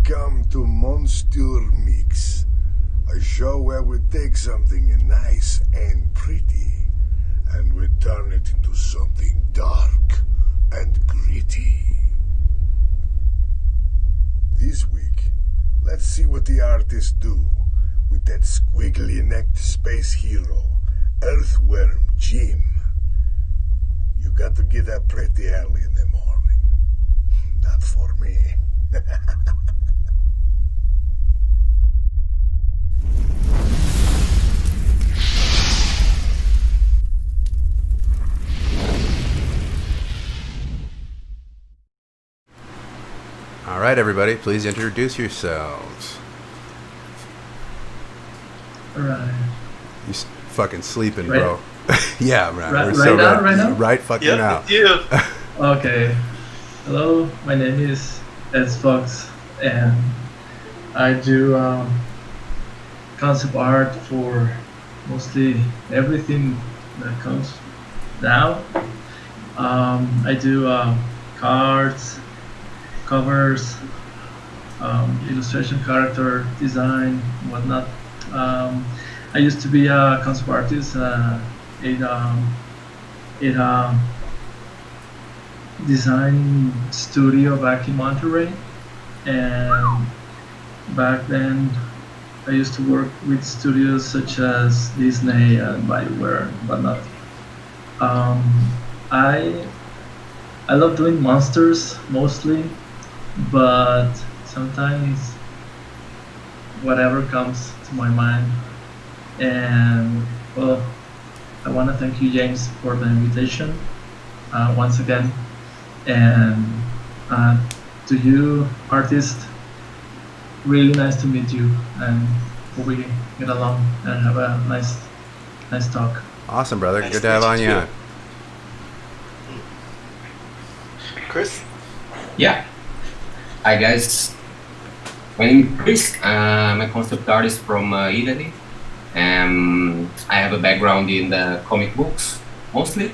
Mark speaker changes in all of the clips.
Speaker 1: Welcome to Monstieur Mix, a show where we take something nice and pretty and we turn it into something dark and gritty. This week, let's see what the artists do with that squiggly-necked space hero, Earthworm Jim. You got to get up pretty early in the morning. Not for me.
Speaker 2: All right, everybody, please introduce yourselves.
Speaker 3: All right.
Speaker 2: You fucking sleeping,
Speaker 3: Right.
Speaker 2: bro. Yeah, man.
Speaker 3: Right-
Speaker 2: We're
Speaker 3: right
Speaker 2: so
Speaker 3: now,
Speaker 2: ready.
Speaker 3: right now?
Speaker 2: Right fucking now.
Speaker 4: Yeah.
Speaker 3: Okay. Hello, my name is Dez Fox, and I do concept art for mostly everything that comes now. I do cards, covers, illustration, character design, whatnot. I used to be a concept artist in design studio back in Monterey, and back then I used to work with studios such as Disney and BioWare and whatnot. I love doing monsters mostly, but sometimes whatever comes to my mind. And well, I want to thank you, James, for the invitation once again. And to you, artist, really nice to meet you, and hope we get along and have a nice talk.
Speaker 2: Awesome, brother.
Speaker 4: Nice
Speaker 2: Good to have
Speaker 4: to
Speaker 2: on
Speaker 4: meet
Speaker 2: you.
Speaker 4: you. Chris?
Speaker 5: Yeah. Hi guys. My name is Chris. I'm a concept artist from Italy. I have a background in the comic books mostly.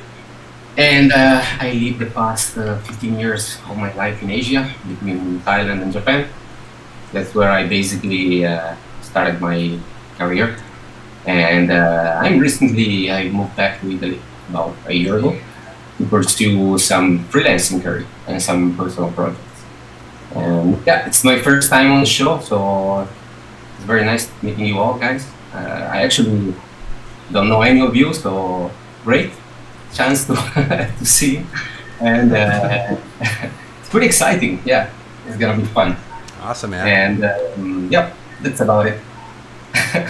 Speaker 5: And I lived the past 15 years of my life in Asia, between Thailand and Japan. That's where I basically started my career. And I moved back to Italy about a year ago to pursue some freelancing career and some personal projects. And yeah, it's my first time on the show, so it's very nice meeting you all, guys. I actually don't know any of you, so great chance to to see you. And it's pretty exciting. Yeah, it's gonna be fun.
Speaker 2: Awesome, man.
Speaker 5: And yep, that's about it.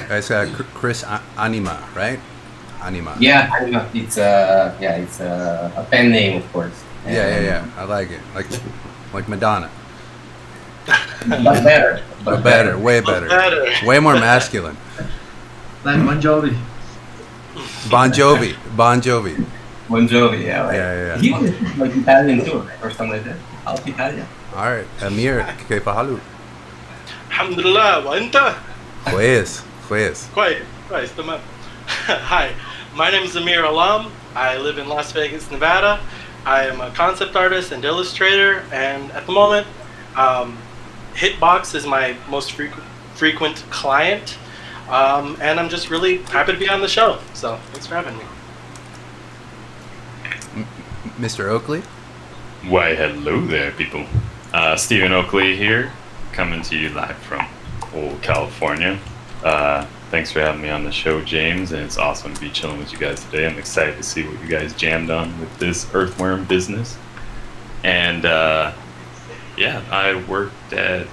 Speaker 2: Guys, Chris Anima, right? Anima.
Speaker 5: Yeah, I know it's a pen name, of course.
Speaker 2: Yeah. I like it. Like Madonna.
Speaker 5: But better.
Speaker 2: But better. Way better. Way more masculine.
Speaker 3: Like Bon Jovi.
Speaker 2: Bon Jovi. Bon Jovi.
Speaker 5: Bon Jovi, yeah. Right.
Speaker 2: Yeah.
Speaker 5: He was like Italian too, right? Or something like that. Half Italian.
Speaker 2: All right. Amir, كيف حالك?
Speaker 4: Alhamdulillah, وانت?
Speaker 2: كويس.
Speaker 4: كويس, تمام. Hi, my name is Amir Alam. I live in Las Vegas, Nevada. I am a concept artist and illustrator, and at the moment, Hitbox is my most frequent client, and I'm just really happy to be on the show. So thanks for having me.
Speaker 2: Mr. Oakley?
Speaker 6: Why, hello there, people. Steven Oakley here, coming to you live from old California. Thanks for having me on the show, James, and it's awesome to be chilling with you guys today. I'm excited to see what you guys jammed on with this Earthworm business. And yeah, I worked at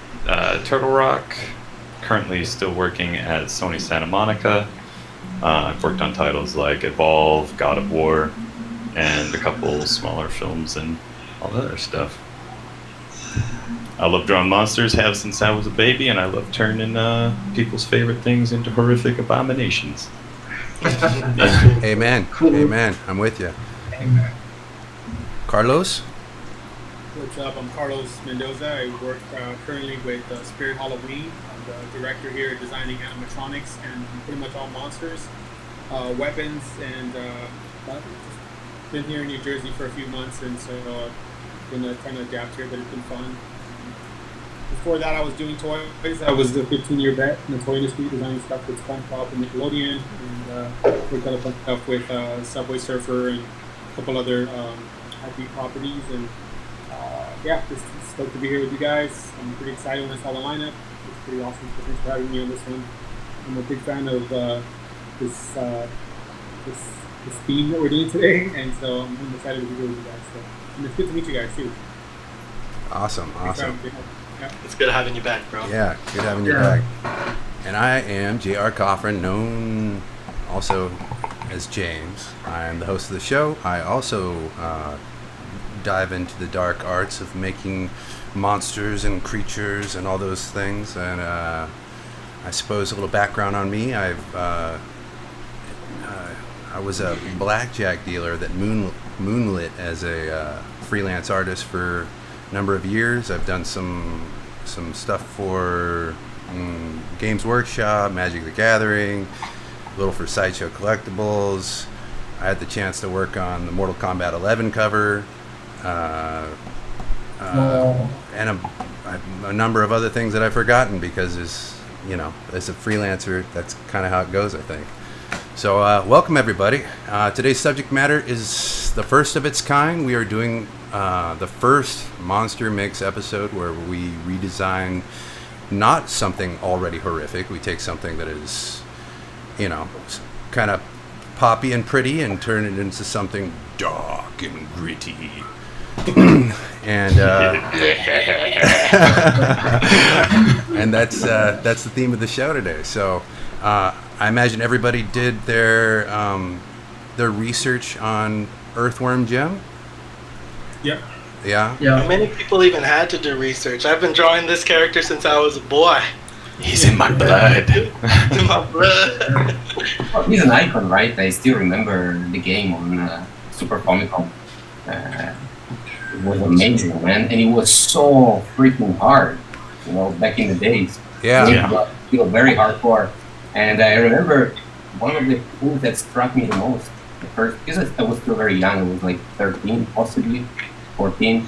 Speaker 6: Turtle Rock, currently still working at Sony Santa Monica. I've worked on titles like Evolve, God of War, and a couple smaller films and all that other stuff. I love drawing monsters, have since I was a baby, and I love turning people's favorite things into horrific abominations.
Speaker 2: Amen.
Speaker 3: Cool.
Speaker 2: Amen. I'm with you.
Speaker 3: Amen.
Speaker 2: Carlos?
Speaker 7: What's up? I'm Carlos Mendoza. I work currently with Spirit Halloween. I'm the director here designing animatronics and pretty much all monsters, weapons, and been here in New Jersey for a few months, and so been trying to adapt here, but it's been fun. It's before that, I was doing toys. I was a 15-year vet in the toy industry, designing stuff with SpongeBob and Nickelodeon, and worked on a bunch of stuff with Subway Surfer and a couple other IP properties. And yeah, just stoked to be here with you guys. I'm pretty excited when I saw the lineup. It's pretty awesome. So thanks for having me on this one. I'm a big fan of this theme that we're doing today, and so I'm excited to be here with you guys. So, and it's good to meet you guys too.
Speaker 2: Awesome.
Speaker 7: Yeah.
Speaker 4: It's good having you back, bro.
Speaker 2: Yeah, good having you back. And I am J.R. Coffrin, known also as James. I am the host of the show. I also dive into the dark arts of making monsters and creatures and all those things. And I suppose a little background on me. I was a blackjack dealer that moonlit as a freelance artist for a number of years. I've done some stuff for Games Workshop, Magic the Gathering, a little for Sideshow Collectibles. I had the chance to work on the Mortal Kombat 11 cover, and a number of other things that I've forgotten because, as a freelancer, that's kind of how it goes, I think. So welcome everybody. Today's subject matter is the first of its kind. We are doing the first Monster Mix episode where we redesign not something already horrific. We take something that is, kind of poppy and pretty and turn it into something dark and gritty. And and that's the theme of the show today. So I imagine everybody did their research on Earthworm Jim.
Speaker 7: Yep.
Speaker 2: Yeah.
Speaker 4: How many people even had to do research? I've been drawing this character since I was a boy.
Speaker 6: He's in my blood.
Speaker 4: In my blood.
Speaker 5: Well, he's an icon, right? I still remember the game on Super Famicom. It was amazing, man, and it was so freaking hard, back in the days.
Speaker 2: Yeah.
Speaker 5: It was very hardcore. And I remember one of the things that struck me the most, because I was still very young, I was like 13, possibly 14.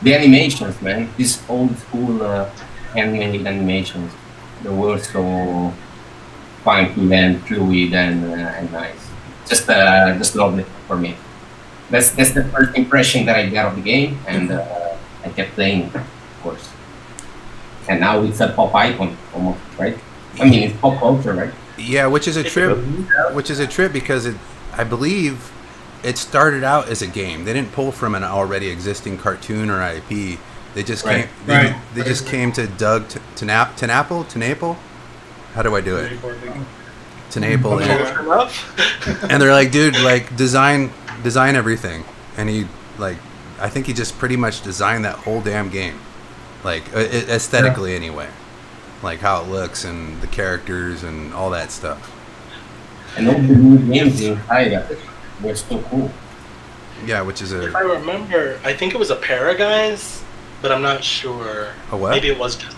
Speaker 5: The animations, man, these old school handmade animations, they were so funky and fluid and nice. Just lovely for me. That's the first impression that I got of the game, and I kept playing it, of course. And now it's a pop icon, almost, right? I mean, it's pop culture, right?
Speaker 2: Yeah, which is a trip because I believe it started out as a game. They didn't pull from an already existing cartoon or IP. They just came. They just came to Doug Tenaple. How do I do it? Tenaple. And they're like, dude, like design everything. And he I think he just pretty much designed that whole damn game, like aesthetically anyway, like how it looks and the characters and all that stuff.
Speaker 5: And all the new games inside were so cool.
Speaker 2: Yeah, which is
Speaker 4: If I remember, I think it was a pair of guys, but I'm not sure.
Speaker 2: A what?
Speaker 4: Maybe it was just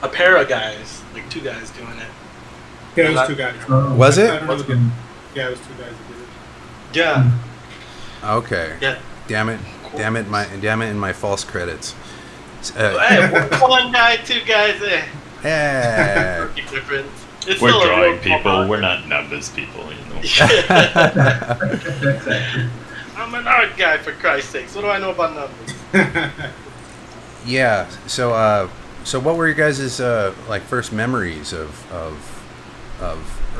Speaker 4: a pair of guys, like two guys doing it.
Speaker 7: Yeah, it was two guys.
Speaker 2: Was it?
Speaker 7: Yeah, it was two guys who did it.
Speaker 4: Yeah.
Speaker 2: Okay.
Speaker 4: Yeah.
Speaker 2: Damn it! In my false credits.
Speaker 4: Hey, one guy, two guys.
Speaker 2: Yeah.
Speaker 4: Big difference. It's
Speaker 6: We're
Speaker 4: still a
Speaker 6: drawing
Speaker 4: real
Speaker 6: people.
Speaker 4: pop-up.
Speaker 6: We're not numbers people,
Speaker 3: Exactly.
Speaker 4: I'm an art guy, for Christ's sakes. What do I know about numbers?
Speaker 2: Yeah. So what were your guys' first memories of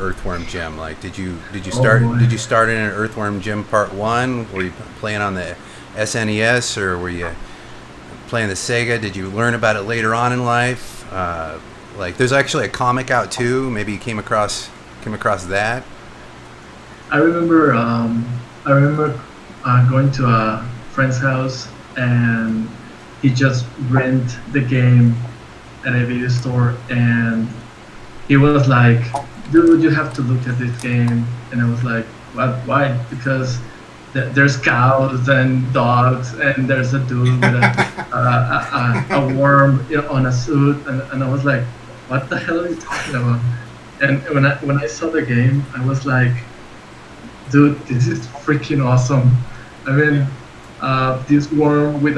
Speaker 2: Earthworm Jim? Like, did you start in an Earthworm Jim Part 1? Were you playing on the SNES or were you playing the Sega? Did you learn about it later on in life? There's actually a comic out too. Maybe you came across that.
Speaker 3: I remember going to a friend's house and he just rented the game at a video store, and he was like, dude, you have to look at this game. And I was like, what? Why? Because there's cows and dogs, and there's a dude with a worm on a suit, and I was like, what the hell are you talking about? And when I saw the game, I was like, dude, this is freaking awesome. I mean, this worm with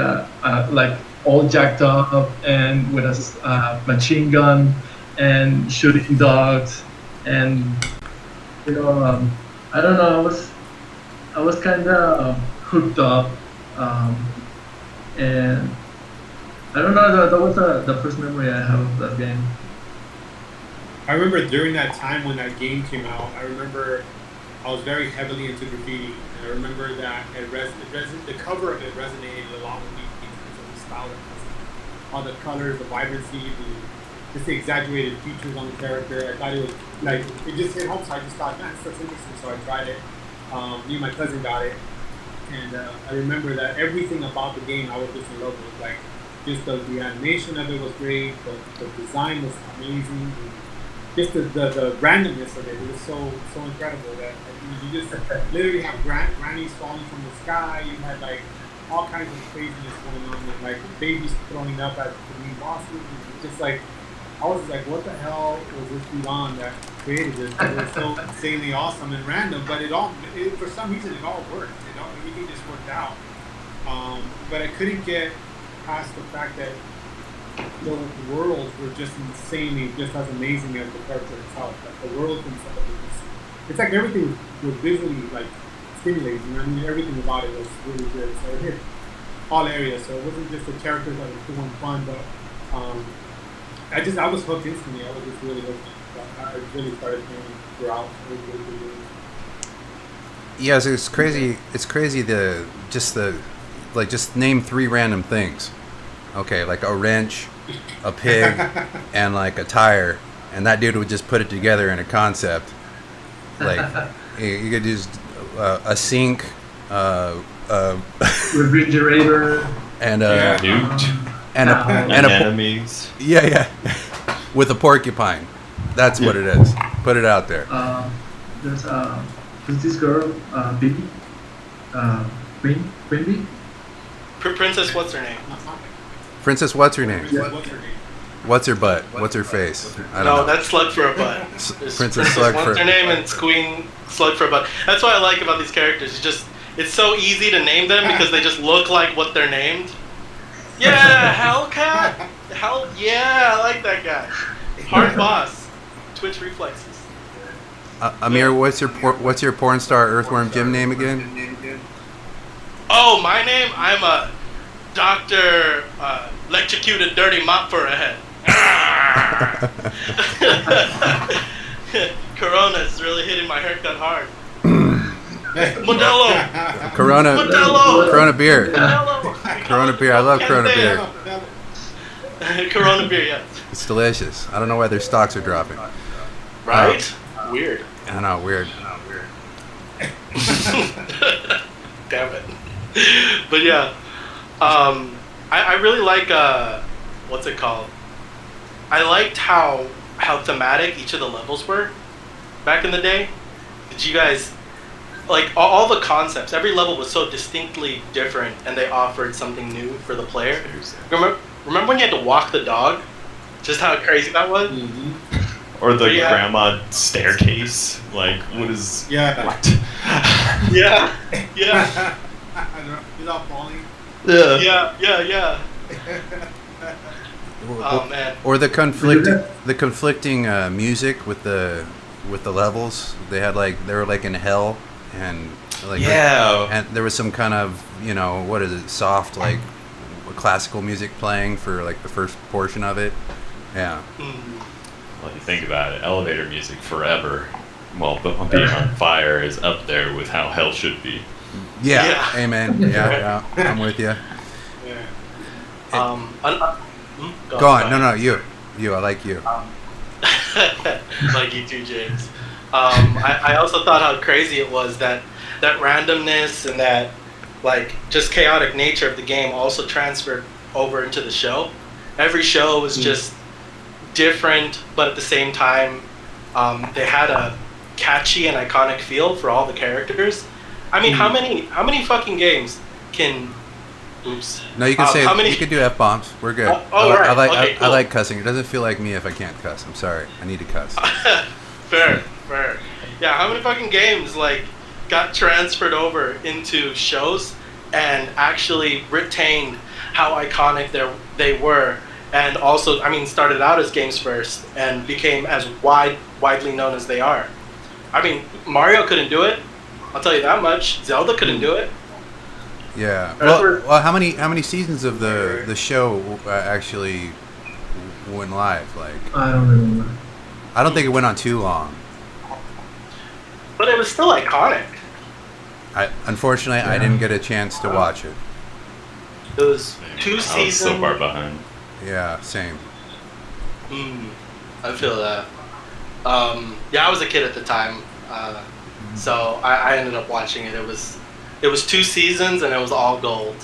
Speaker 3: all jacked up and with a machine gun and shooting dogs, and I don't know. I was kind of hooked up, and I don't know. That was the first memory I have of that game.
Speaker 7: I remember during that time when that game came out, I remember I was very heavily into graffiti, and I remember that the cover of it resonated a lot with me because of the style, all the colors, the vibrancy, just the exaggerated features on the character. I thought it was like it just hit home, so I just thought, man, that's interesting. So I tried it. Me and my cousin got it, and I remember that everything about the game I was just in love with. Like just the animation of it was great, the design was amazing. Just the randomness of it was so incredible that you just literally have grannies falling from the sky. You had like all kinds of craziness going on, and like babies throwing up at the new bosses. And just like I was like, what the hell was this dude on that created this? It was so insanely awesome and random, but for some reason it all worked. Everything just worked out. But I couldn't get past the fact that the worlds were just insanely, just as amazing as the character itself. Like the world themselves, it's like everything was visually like stimulating. I mean, everything about it was really good. So it hit all areas. So it wasn't just the characters that were cool and fun, but I was hooked instantly. I was just really hooked. I really started playing throughout.
Speaker 2: Yes, it's crazy. It's crazy. Just name 3 random things. Okay, like a wrench, a pig, and like a tire, and that dude would just put it together in a concept. Like you could use a sink,
Speaker 3: refrigerator,
Speaker 2: and
Speaker 6: enemies.
Speaker 2: Yeah, with a porcupine. That's what it is. Put it out there.
Speaker 3: There's this girl, Bibi, Queen Bee.
Speaker 4: Princess, what's her name?
Speaker 2: Princess, what's her name?
Speaker 7: What's her name?
Speaker 2: What's her butt? What's her face? I don't know.
Speaker 4: That's Slug for a butt.
Speaker 2: Princess Slug for a butt.
Speaker 4: What's her name? And Queen Slug for a butt. That's what I like about these characters. It's so easy to name them because they just look like what they're named. Yeah, Hellcat. Hell yeah, I like that guy. Hard boss. Twitch reflexes.
Speaker 2: Amir, what's your porn star Earthworm Jim name again?
Speaker 4: Oh, my name? I'm a doctor. Electrocuted dirty mop for a head. Corona's really hitting my haircut hard. Modelo.
Speaker 2: Corona beer.
Speaker 4: Modelo.
Speaker 2: Corona beer. I love Corona beer.
Speaker 4: Corona beer, yes.
Speaker 2: It's delicious. I don't know why their stocks are dropping.
Speaker 4: Right? Weird.
Speaker 2: I know, weird.
Speaker 4: Damn it. But yeah, I really like what's it called? I liked how thematic each of the levels were back in the day. Did you guys like all the concepts? Every level was so distinctly different, and they offered something new for the player. Remember when you had to walk the dog? Just how crazy that was.
Speaker 6: Mm-hmm. Or the grandma staircase. Like, what is?
Speaker 7: Yeah.
Speaker 6: What?
Speaker 4: Yeah.
Speaker 7: He's all falling.
Speaker 4: Yeah. Oh man.
Speaker 2: Or the conflicting music with the levels. They were like in hell, and and there was some kind of soft like classical music playing for like the first portion of it. Yeah.
Speaker 6: Well, you think about it, elevator music forever. Well, but being on fire is up there with how hell should be.
Speaker 2: Yeah. Amen. Yeah. I'm with you.
Speaker 4: Go
Speaker 2: on. No, you. I like you.
Speaker 4: Like you too, James. I also thought how crazy it was that randomness and that like just chaotic nature of the game also transferred over into the show. Every show was just different, but at the same time, they had a catchy and iconic feel for all the characters. I mean, how many fucking games can? Oops.
Speaker 2: No, you can say you can do F-bombs. We're good.
Speaker 4: Right.
Speaker 2: I like cussing. It doesn't feel like me if I can't cuss. I'm sorry. I need to cuss.
Speaker 4: Fair. Yeah, how many fucking games like got transferred over into shows and actually retained how iconic they were, and also, I mean, started out as games first and became as widely known as they are. I mean, Mario couldn't do it. I'll tell you that much. Zelda couldn't do it.
Speaker 2: Yeah. Well, how many seasons of the show actually went live? Like,
Speaker 3: I don't remember.
Speaker 2: I don't think it went on too long.
Speaker 4: But it was still iconic.
Speaker 2: Unfortunately, I didn't get a chance to watch it.
Speaker 4: It was 2 seasons.
Speaker 6: I was so far behind.
Speaker 2: Yeah, same.
Speaker 4: I feel that. Yeah, I was a kid at the time, so I ended up watching it. It was 2 seasons and it was all gold.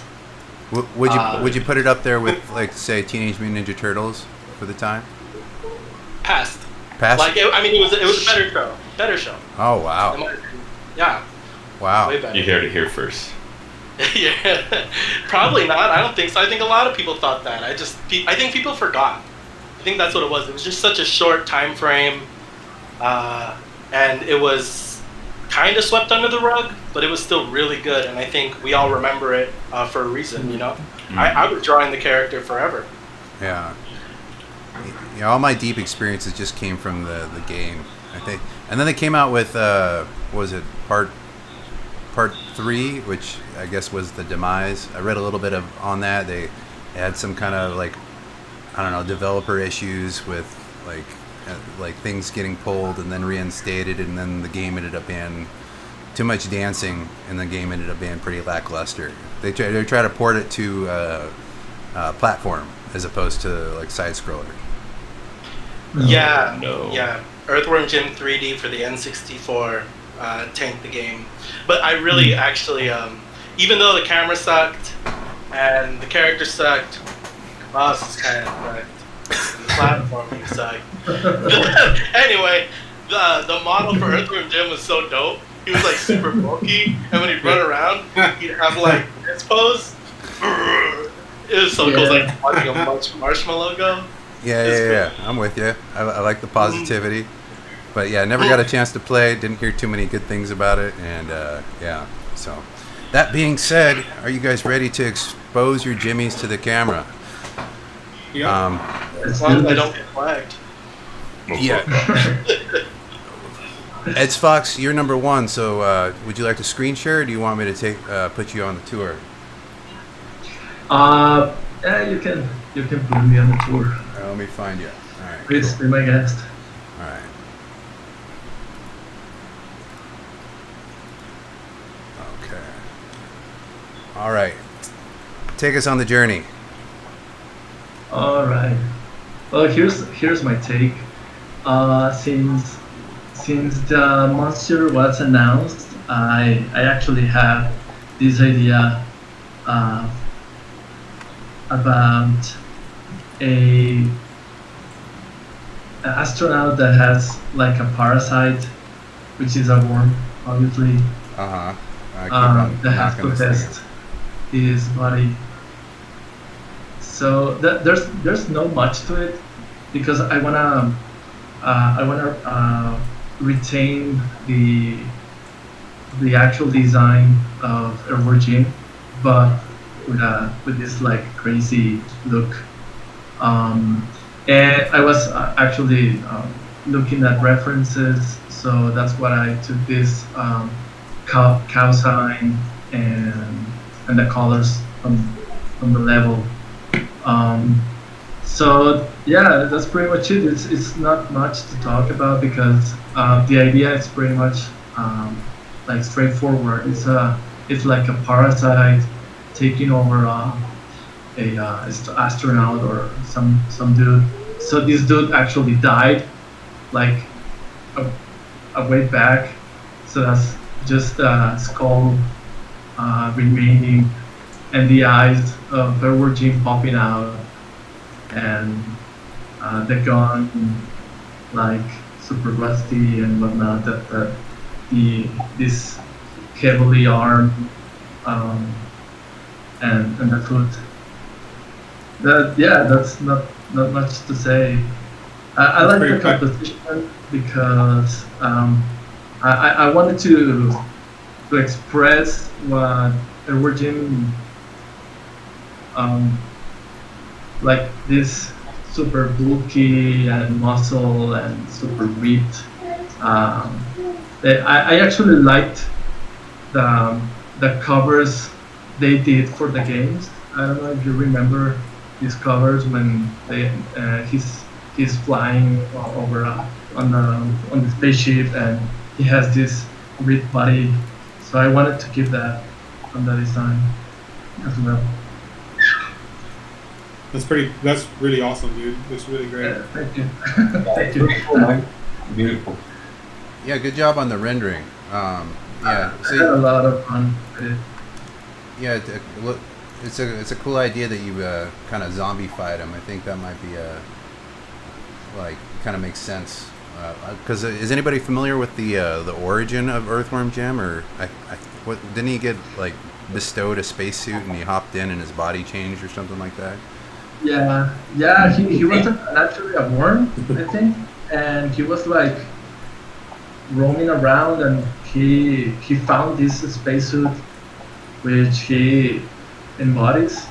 Speaker 2: Would you put it up there with, like, say, Teenage Mutant Ninja Turtles for the time?
Speaker 4: Passed.
Speaker 2: Passed.
Speaker 4: It was a better show. Better show.
Speaker 2: Oh wow.
Speaker 4: Yeah.
Speaker 2: Wow.
Speaker 4: Way better.
Speaker 6: You heard it here first.
Speaker 4: Yeah. Probably not. I don't think so. I think a lot of people thought that. I think people forgot. I think that's what it was. It was just such a short time frame, and it was kind of swept under the rug, but it was still really good. And I think we all remember it for a reason. You know, I was drawing the character forever.
Speaker 2: Yeah. Yeah, all my deep experiences just came from the game, I think. And then they came out with what was it, part 3, which I guess was the demise. I read a little bit on that. They had some kind of, like, I don't know, developer issues with like things getting pulled and then reinstated, and then the game ended up being too much dancing, and the game ended up being pretty lackluster. They try to port it to platform as opposed to, like, side scroller.
Speaker 4: Yeah.
Speaker 6: No.
Speaker 4: Yeah. Earthworm Jim 3D for the N64 tanked the game. But I really actually, even though the camera sucked and the character sucked, the boss is kind of sucked, and the platforming sucked. Anyway, the model for Earthworm Jim was so dope. He was, like, super bulky, and when he'd run around, he'd have, like, this pose. It was so cool. It was like watching a marshmallow go.
Speaker 2: Yeah. I'm with you. I like the positivity. But yeah, never got a chance to play. Didn't hear too many good things about it. And yeah, so. That being said, are you guys ready to expose your jimmies to the camera?
Speaker 7: Yeah.
Speaker 4: As long as I don't get flagged.
Speaker 2: Yeah. Dez Fox, you're number 1. So would you like to screen share, or do you want me to put you on the tour?
Speaker 3: Yeah, you can put me on the tour.
Speaker 2: All right, let me find you. All right.
Speaker 3: Please be my guest.
Speaker 2: All right. Okay. All right. Take us on the journey.
Speaker 3: All right. Well, here's my take. Since the Monstieur was announced, I actually had this idea about an astronaut that has, like, a parasite, which is a worm, obviously. That has possessed his body. So there's not much to it, because I wanna retain the actual design of Earthworm Jim, but with this, like, crazy look. And I was actually looking at references, so that's what I took this cow sign and the colors from the level. So yeah, that's pretty much it. It's not much to talk about, because the idea is pretty much like straightforward. It's like a parasite taking over a astronaut or some dude. So this dude actually died, like a way back. So that's just a skull remaining, and the eyes of Earthworm Jim popping out, and the gun, like, super rusty and whatnot. This heavily armed, and the foot. That's not much to say. I like the composition because I wanted to express what Earthworm Jim, like this super bulky and muscle and super ripped. I actually liked the the covers they did for the games. I don't know if you remember these covers when he's flying over on the spaceship and he has this ripped body. So I wanted to keep that on the design as well.
Speaker 7: That's really awesome, dude. It's really great.
Speaker 3: Thank you. Thank you.
Speaker 5: Beautiful, man. Beautiful.
Speaker 2: Yeah, good job on the rendering. Yeah,
Speaker 3: I had a lot of fun with it.
Speaker 2: yeah, it's a cool idea that you kind of zombified him. I think that might be like kind of makes sense. Because is anybody familiar with the origin of Earthworm Jim, or what didn't he get like bestowed a spacesuit and he hopped in and his body changed or something like that?
Speaker 3: Yeah. He was actually a worm, I think, and he was like roaming around, and he found this spacesuit which he embodies,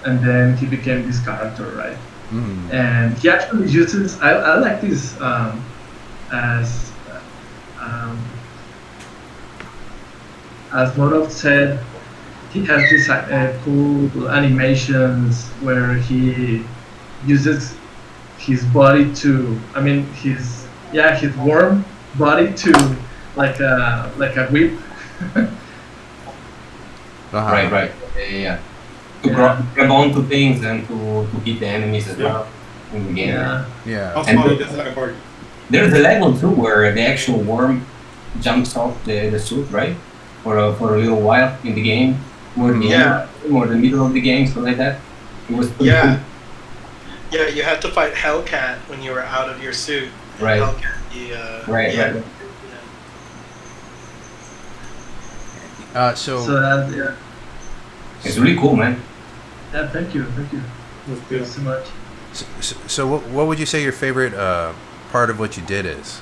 Speaker 3: and then he became this character, right?
Speaker 2: Mm.
Speaker 3: And he actually uses. I like this as Modov said. He has these cool animations where he uses his body to, I mean, his worm body to like a whip.
Speaker 5: Right. Yeah. To grab onto things and to hit the enemies as well in the game.
Speaker 2: Yeah.
Speaker 7: Also,
Speaker 5: And-
Speaker 7: that's like a part.
Speaker 5: There's a level too where the actual worm jumps off the suit, right? For a little while in the game, or the middle of the game, something like that. It was pretty
Speaker 4: Yeah, you had to fight Hellcat when you were out of your suit.
Speaker 5: cool. Right.
Speaker 4: Hellcat,
Speaker 5: Right.
Speaker 2: So
Speaker 3: So that
Speaker 5: It's really cool, man.
Speaker 3: thank you.
Speaker 7: That's
Speaker 3: Thank you
Speaker 7: good.
Speaker 3: so much.
Speaker 2: so what would you say your favorite part of what you did is?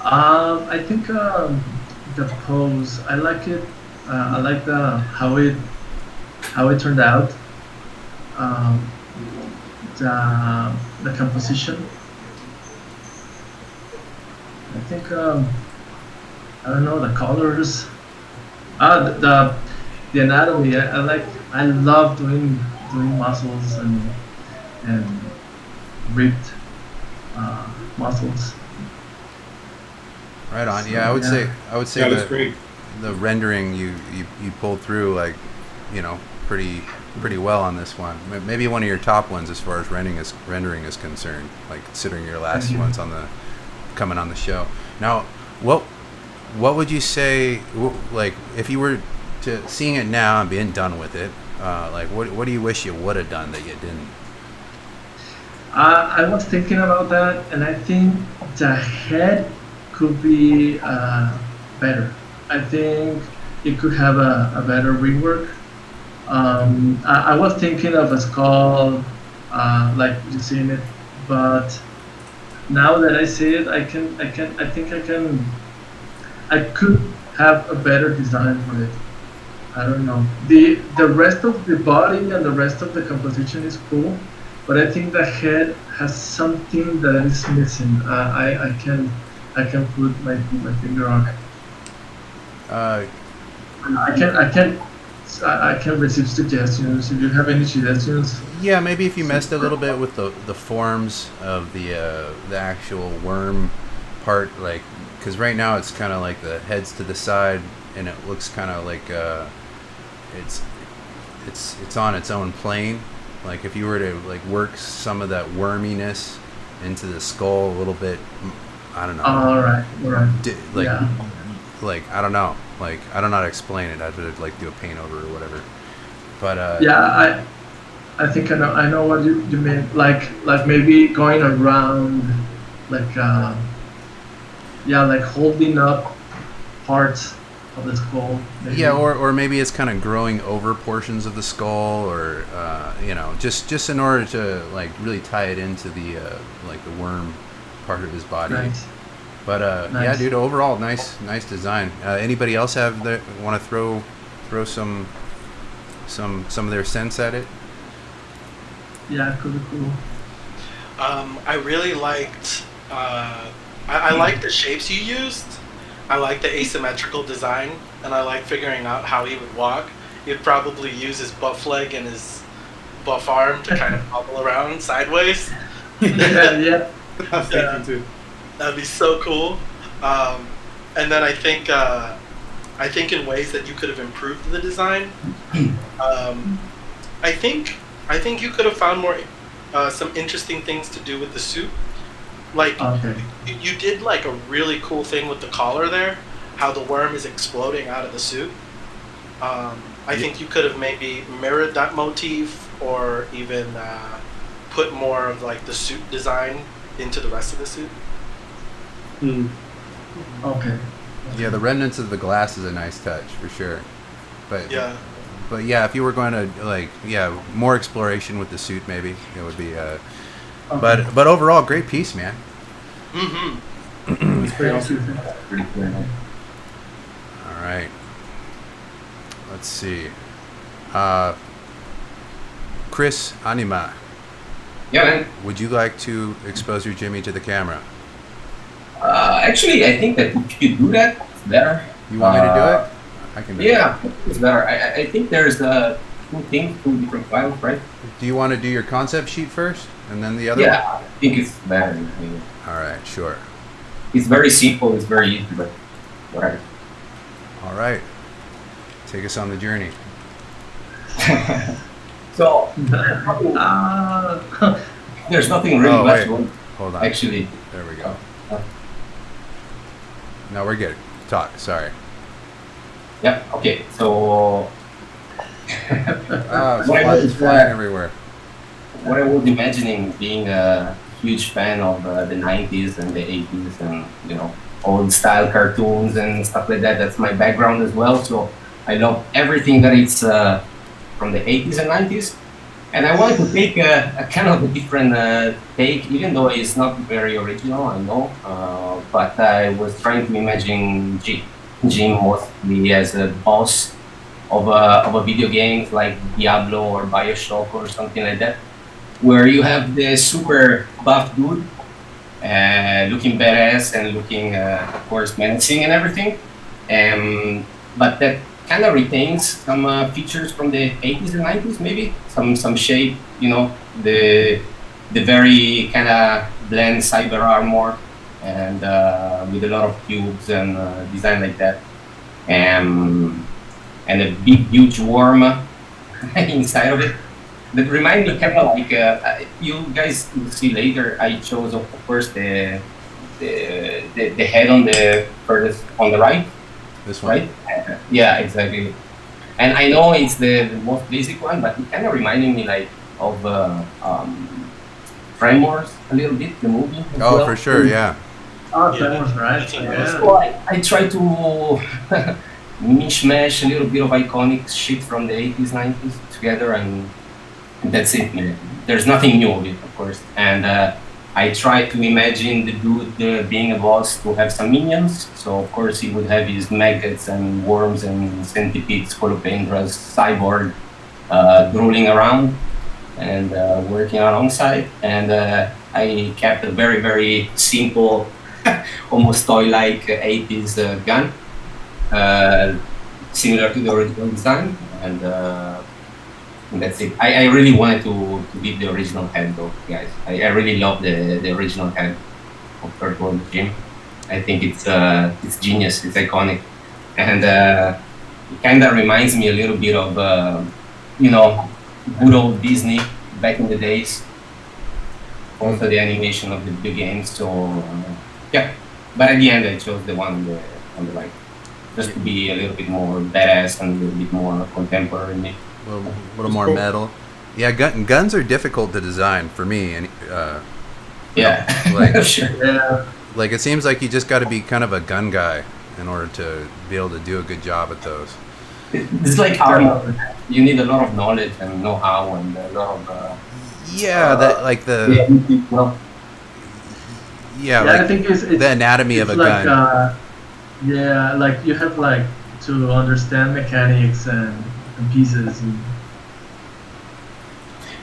Speaker 3: I think the pose. I like it. I like how it turned out. The composition. I think I don't know the colors. The anatomy. I love doing muscles and ripped muscles.
Speaker 2: Right on.
Speaker 3: So,
Speaker 2: Yeah, I would say
Speaker 7: Yeah, that's
Speaker 2: that
Speaker 7: great.
Speaker 2: the rendering you pulled through like, pretty well on this one. Maybe one of your top ones as far as rendering is concerned. Like considering your last
Speaker 3: Thank you.
Speaker 2: ones coming on the show. Now, what would you say? Like if you were to seeing it now and being done with it, like what do you wish you would have done that you didn't?
Speaker 3: I was thinking about that, and I think the head could be better. I think it could have a better rework. I was thinking of a skull, like you seen it, but now that I see it, I could have a better design for it. I don't know. The rest of the body and the rest of the composition is cool, but I think the head has something that is missing. I can put my finger on it. I can receive suggestions. If you have any suggestions,
Speaker 2: Yeah, maybe if you messed a little bit with the forms of the actual worm part, like because right now it's kind of like the head's to the side and it looks kind of like it's on its own plane. Like if you were to like work some of that worminess into the skull a little bit, I don't know.
Speaker 3: all right.
Speaker 2: Like
Speaker 3: Yeah.
Speaker 2: like I don't know. Like I don't know how to explain it. I'd have to like do a paint over or whatever. But
Speaker 3: Yeah, I think I know what you mean. Like maybe going around, like like holding up parts of the skull. Maybe.
Speaker 2: yeah, or maybe it's kind of growing over portions of the skull, or just in order to like really tie it into the like the worm part of his body.
Speaker 3: Nice.
Speaker 2: But yeah,
Speaker 3: Nice.
Speaker 2: dude, overall nice design. Anybody else want to throw throw some of their sense at it?
Speaker 3: Yeah, cool.
Speaker 4: I really liked. I liked the shapes you used. I like the asymmetrical design, and I like figuring out how he would walk. He'd probably use his buff leg and his buff arm to kind of bobble around sideways.
Speaker 3: Yeah.
Speaker 7: I was thinking too.
Speaker 4: That'd be so cool. And then I think in ways that you could have improved the design. I think you could have found more some interesting things to do with the suit. Like you did like a really cool thing with the collar there, how the worm is exploding out of the suit. I think you could have maybe mirrored that motif, or even put more of like the suit design into the rest of the suit.
Speaker 3: Okay.
Speaker 2: Yeah, the remnants of the glass is a nice touch for sure. But
Speaker 4: Yeah.
Speaker 2: But yeah, if you were going to more exploration with the suit, maybe it would be. But overall, great piece, man.
Speaker 7: It's pretty awesome.
Speaker 5: Pretty cool.
Speaker 2: All right. Let's see. Chris Anima,
Speaker 5: Yeah, man.
Speaker 2: would you like to expose your Jimmy to the camera?
Speaker 5: Actually, I think that if you do that, it's better.
Speaker 2: You want me to do it? I can do it.
Speaker 5: Yeah, it's better. I think there's two different files, right?
Speaker 2: Do you want to do your concept sheet first, and then the other
Speaker 5: Yeah, I think it's better.
Speaker 2: one? All right, sure.
Speaker 5: It's very simple. It's very easy, but whatever.
Speaker 2: All right. Take us on the journey.
Speaker 5: So there's nothing really much.
Speaker 2: Wait. Hold on.
Speaker 5: Actually,
Speaker 2: There we go. No, we're good. Talk. Sorry.
Speaker 5: yeah. Okay. So
Speaker 2: It's flying everywhere.
Speaker 5: what I was imagining, being a huge fan of the 90s and the 80s and old style cartoons and stuff like that. That's my background as well. So I love everything that it's from the 80s and 90s. And I wanted to take a kind of a different take, even though it's not very original, I know. But I was trying to imagine Jim mostly as a boss of a video game like Diablo or Bioshock or something like that, where you have the super buff dude looking badass and looking, of course, menacing and everything. But that kind of retains some features from the 80s and 90s, maybe some shape, the very kind of bland cyber armor and with a lot of cubes and design like that, and a big huge worm inside of it. That remind me kind of like you guys will see later. I chose, of course, the head on the furthest on the right.
Speaker 2: This one.
Speaker 5: Right? Yeah, exactly. And I know it's the most basic one, but it kind of reminded me like of Tremors a little bit, the movie. As
Speaker 2: Oh,
Speaker 5: well.
Speaker 2: for sure. Yeah.
Speaker 3: Oh,
Speaker 4: Yeah,
Speaker 3: that was right.
Speaker 4: that's a
Speaker 3: Yeah.
Speaker 5: So I try to mishmash a little bit of iconic shit from the 80s, 90s together, and that's it. Man. There's nothing new with it, of course. And I try to imagine the dude being a boss to have some minions. So of course he would have his maggots and worms and centipedes, scolopendras, cyborg drooling around and working alongside. And I kept a very, very simple, almost toy-like 80s gun, similar to the original design. And that's it. I really wanted to beat the original head though, guys. I really love the original head of Earthworm Jim. I think it's genius, it's iconic. And it kind of reminds me a little bit of, good old Disney back in the days. Also the animation of the video games, so yeah. But at the end I chose the one on the right. Just to be a little bit more badass and a little bit more contemporary.
Speaker 2: A little more metal. Yeah, guns are difficult to design for me, and
Speaker 5: Yeah,
Speaker 2: like
Speaker 5: sure.
Speaker 3: Yeah.
Speaker 2: like it seems like you just got to be kind of a gun guy in order to be able to do a good job at those.
Speaker 5: It's like armor. You need a lot of knowledge and know-how and a lot of.
Speaker 2: Yeah, like the
Speaker 3: I
Speaker 2: like
Speaker 3: think it's
Speaker 2: the anatomy of a
Speaker 3: like,
Speaker 2: gun.
Speaker 3: like you have like to understand mechanics and pieces.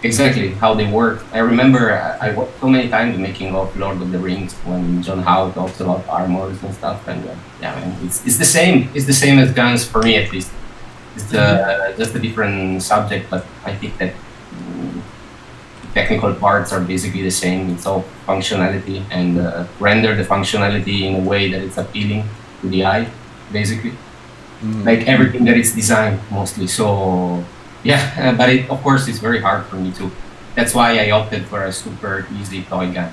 Speaker 5: Exactly how they work. I remember I watched so many times the making of Lord of the Rings when John Howe talks about armors and stuff, and yeah, man, it's the same. It's the same as guns for me, at least. It's just a different subject, but I think that technical parts are basically the same. It's all functionality and render the functionality in a way that it's appealing to the eye, basically. Like everything that is designed mostly. So yeah, but of course it's very hard for me too. That's why I opted for a super easy toy gun.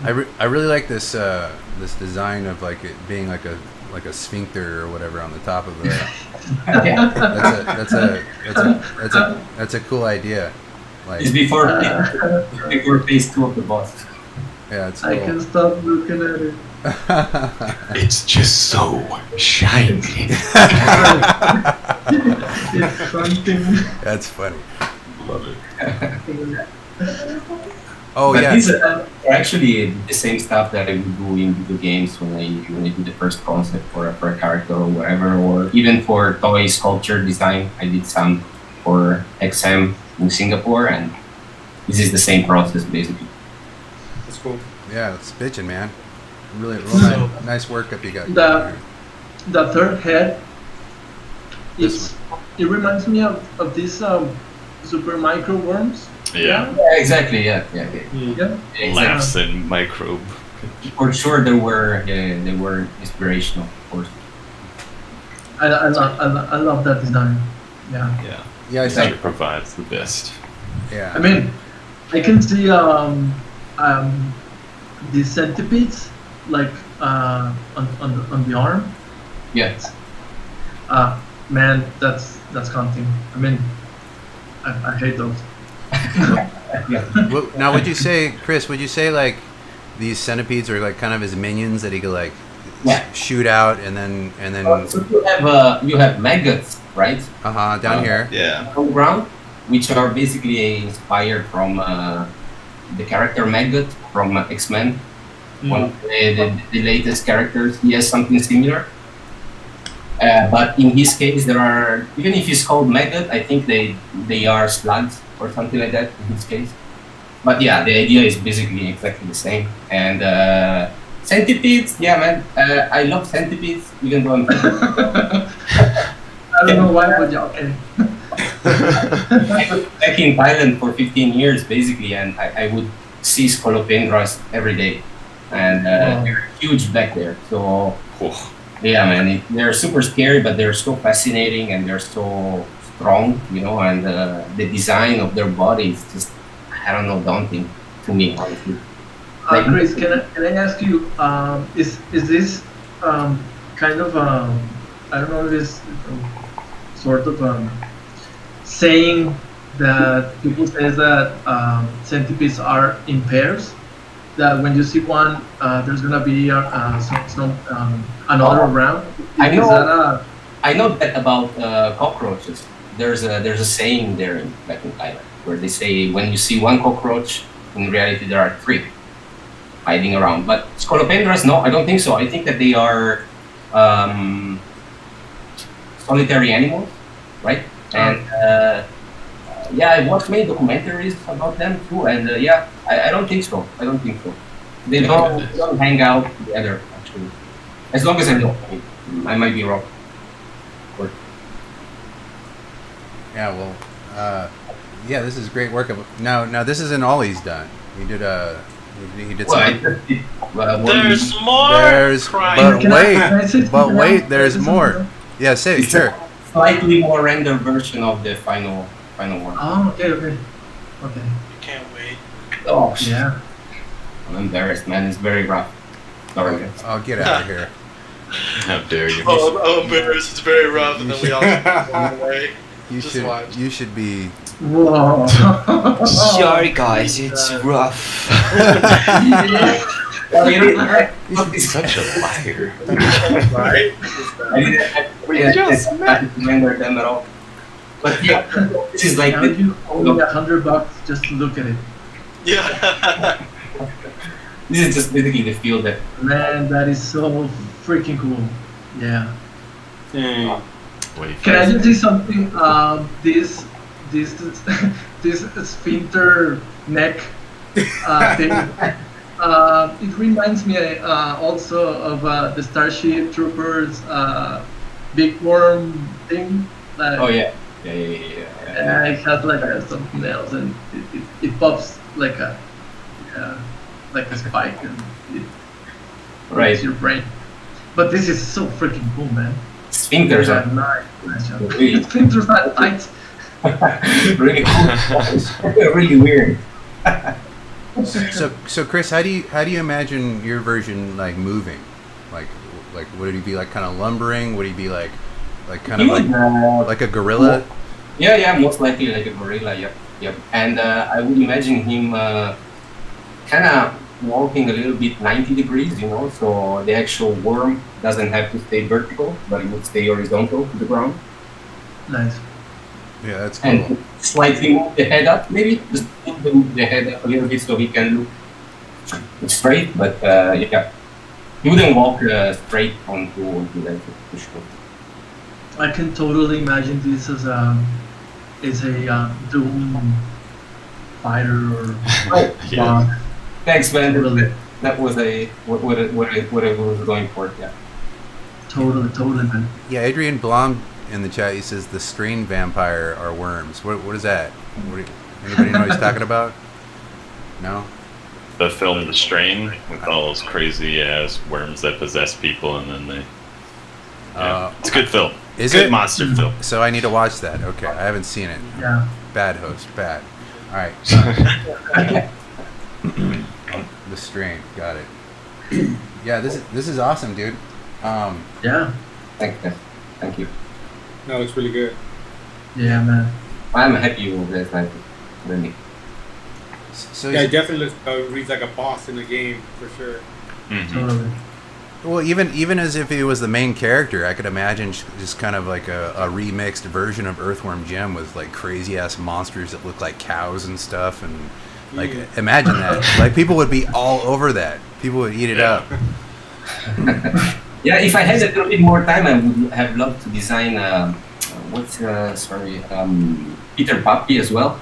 Speaker 2: I really like this this design of like it being like a sphincter or whatever on the top of the. That's a cool idea. Like,
Speaker 5: it's before phase 2 of the boss.
Speaker 2: Yeah, it's cool.
Speaker 3: I can stop looking at it.
Speaker 6: It's just so shiny.
Speaker 3: It's something.
Speaker 2: That's funny.
Speaker 6: Love it.
Speaker 2: Oh
Speaker 5: But
Speaker 2: yeah.
Speaker 5: these are actually the same stuff that I would do in video games when I do the first concept for a character or whatever, or even for toy sculpture design. I did some for XM in Singapore, and this is the same process basically.
Speaker 7: That's cool.
Speaker 2: Yeah, it's bitching, man. Really
Speaker 3: So-
Speaker 2: nice work up you got.
Speaker 3: The third head,
Speaker 2: This
Speaker 3: it reminds me of these super micro worms.
Speaker 6: Yeah.
Speaker 5: Yeah, exactly. Yeah.
Speaker 3: Yeah.
Speaker 5: Exactly.
Speaker 6: Laughs and microbe.
Speaker 5: For sure, they were inspirational, of course.
Speaker 3: I love that design. Yeah.
Speaker 6: Yeah.
Speaker 2: Yeah, I
Speaker 6: It
Speaker 2: think.
Speaker 6: provides the best.
Speaker 2: Yeah.
Speaker 3: I mean, I can see these centipedes like on the arm.
Speaker 5: Yeah.
Speaker 3: Man, that's haunting. I mean, I hate those.
Speaker 2: Now, would you say, Chris? Would you say like these centipedes are like kind of his minions that he could like
Speaker 5: Yeah.
Speaker 2: shoot out and then
Speaker 5: So you have maggots, right?
Speaker 2: down here.
Speaker 6: Yeah.
Speaker 5: On the ground, which are basically inspired from the character Maggot from X-Men. One of the latest characters. He has something similar. But in his case, there are, even if he's called Maggot, I think they are slugs or something like that in his case. But yeah, the idea is basically exactly the same. And centipedes, yeah, man, I love centipedes, even though I'm.
Speaker 3: I don't know why, but yeah, okay.
Speaker 5: I was back in Thailand for 15 years, basically, and I would see scolopendras every day. And they're huge back there. So, yeah, man, they're super scary, but they're so fascinating and they're so strong, you know, and the design of their body is just, I don't know, daunting to me, honestly.
Speaker 3: Chris, can I ask you, is this kind of I don't know if it's sort of saying that people say that centipedes are in pairs, that when you see one, there's gonna be another round.
Speaker 5: I know.
Speaker 3: Is that
Speaker 5: I know that about cockroaches. There's a saying there back in Thailand where they say when you see one cockroach, in reality there are 3 hiding around. But scolopendras, no, I don't think so. I think that they are solitary animals, right? And yeah, I watched many documentaries about them too, and yeah, I don't think so. I don't think so. They don't hang out together actually, as long as I know. I might be wrong.
Speaker 2: Yeah, well, yeah, this is great work. Now this isn't all he's done. He did
Speaker 4: There's more.
Speaker 2: But wait, there's more. Yeah, say
Speaker 5: It's
Speaker 2: sure.
Speaker 5: a slightly more rendered version of the final one.
Speaker 3: Oh, okay.
Speaker 4: Can't wait.
Speaker 5: Oh,
Speaker 3: Yeah.
Speaker 5: I'm embarrassed, man. It's very rough. Sorry, guys.
Speaker 2: Oh, get out of here.
Speaker 6: How dare you?
Speaker 4: Oh, embarrassed. It's very rough, and then we all walk away.
Speaker 2: You
Speaker 4: Just
Speaker 2: should.
Speaker 4: watch.
Speaker 2: You should be.
Speaker 3: Whoa.
Speaker 8: Sorry guys, it's rough.
Speaker 5: Well, you know,
Speaker 6: He's such a liar.
Speaker 4: Right?
Speaker 5: I didn't have to render them at all. But yeah, this is like
Speaker 3: Now you only $100 just to look at it.
Speaker 4: Yeah.
Speaker 5: this is just basically the feel that
Speaker 3: Man, that is so freaking cool. Yeah.
Speaker 7: Dang.
Speaker 6: Wait,
Speaker 3: Can I just say something? This this sphincter neck thing. It reminds me also of the Starship Troopers big worm thing. Like,
Speaker 5: Oh yeah.
Speaker 3: it has like something else, and it pops like a spike, and it
Speaker 5: Right.
Speaker 3: hits your brain. But this is so freaking cool, man.
Speaker 5: Sphincters are
Speaker 3: nice.
Speaker 5: Really?
Speaker 3: Sphincters are tight.
Speaker 5: really cool. Really weird.
Speaker 2: So Chris, how do you imagine your version like moving? Like would he be like kind of lumbering? Would he be like kind of like a gorilla?
Speaker 5: Yeah, most likely like a gorilla. Yep. And I would imagine him kind of walking a little bit 90 degrees, so the actual worm doesn't have to stay vertical, but it would stay horizontal to the ground.
Speaker 3: Nice.
Speaker 2: Yeah, that's cool.
Speaker 5: And slightly move the head up, maybe just move the head up a little bit so he can look straight. But yeah, he wouldn't walk straight onto that for sure.
Speaker 3: I can totally imagine this as a Doom fighter or
Speaker 6: Yeah.
Speaker 5: Thanks, man.
Speaker 3: Totally.
Speaker 5: That was what I was going for. Yeah.
Speaker 3: Totally, man.
Speaker 2: Yeah, Adrian Blom in the chat, he says the strain vampire are worms. What is that? Anybody know what he's talking about? No?
Speaker 6: The film The Strain with all those crazy ass worms that possess people, and then they. Yeah. It's a good film.
Speaker 2: Is
Speaker 6: good
Speaker 2: it?
Speaker 6: monster film.
Speaker 2: So I need to watch that. Okay, I haven't seen it.
Speaker 3: Yeah.
Speaker 2: Bad host, bad. All right. The strain, got it. Yeah, this is awesome, dude.
Speaker 3: Yeah.
Speaker 5: Thank you.
Speaker 7: No, it's really good.
Speaker 3: Yeah, man.
Speaker 5: I'm happy with this, like, really.
Speaker 2: So
Speaker 7: Yeah, it definitely reads like a boss in the game for sure.
Speaker 6: Mm-hmm.
Speaker 3: Totally.
Speaker 2: well, even as if he was the main character, I could imagine just kind of like a remixed version of Earthworm Jim with like crazy ass monsters that look like cows and stuff, and like imagine that. Like people would be all over that. People would eat it up.
Speaker 5: Yeah, if I had a little bit more time, I would have loved to design Peter Puppy as well.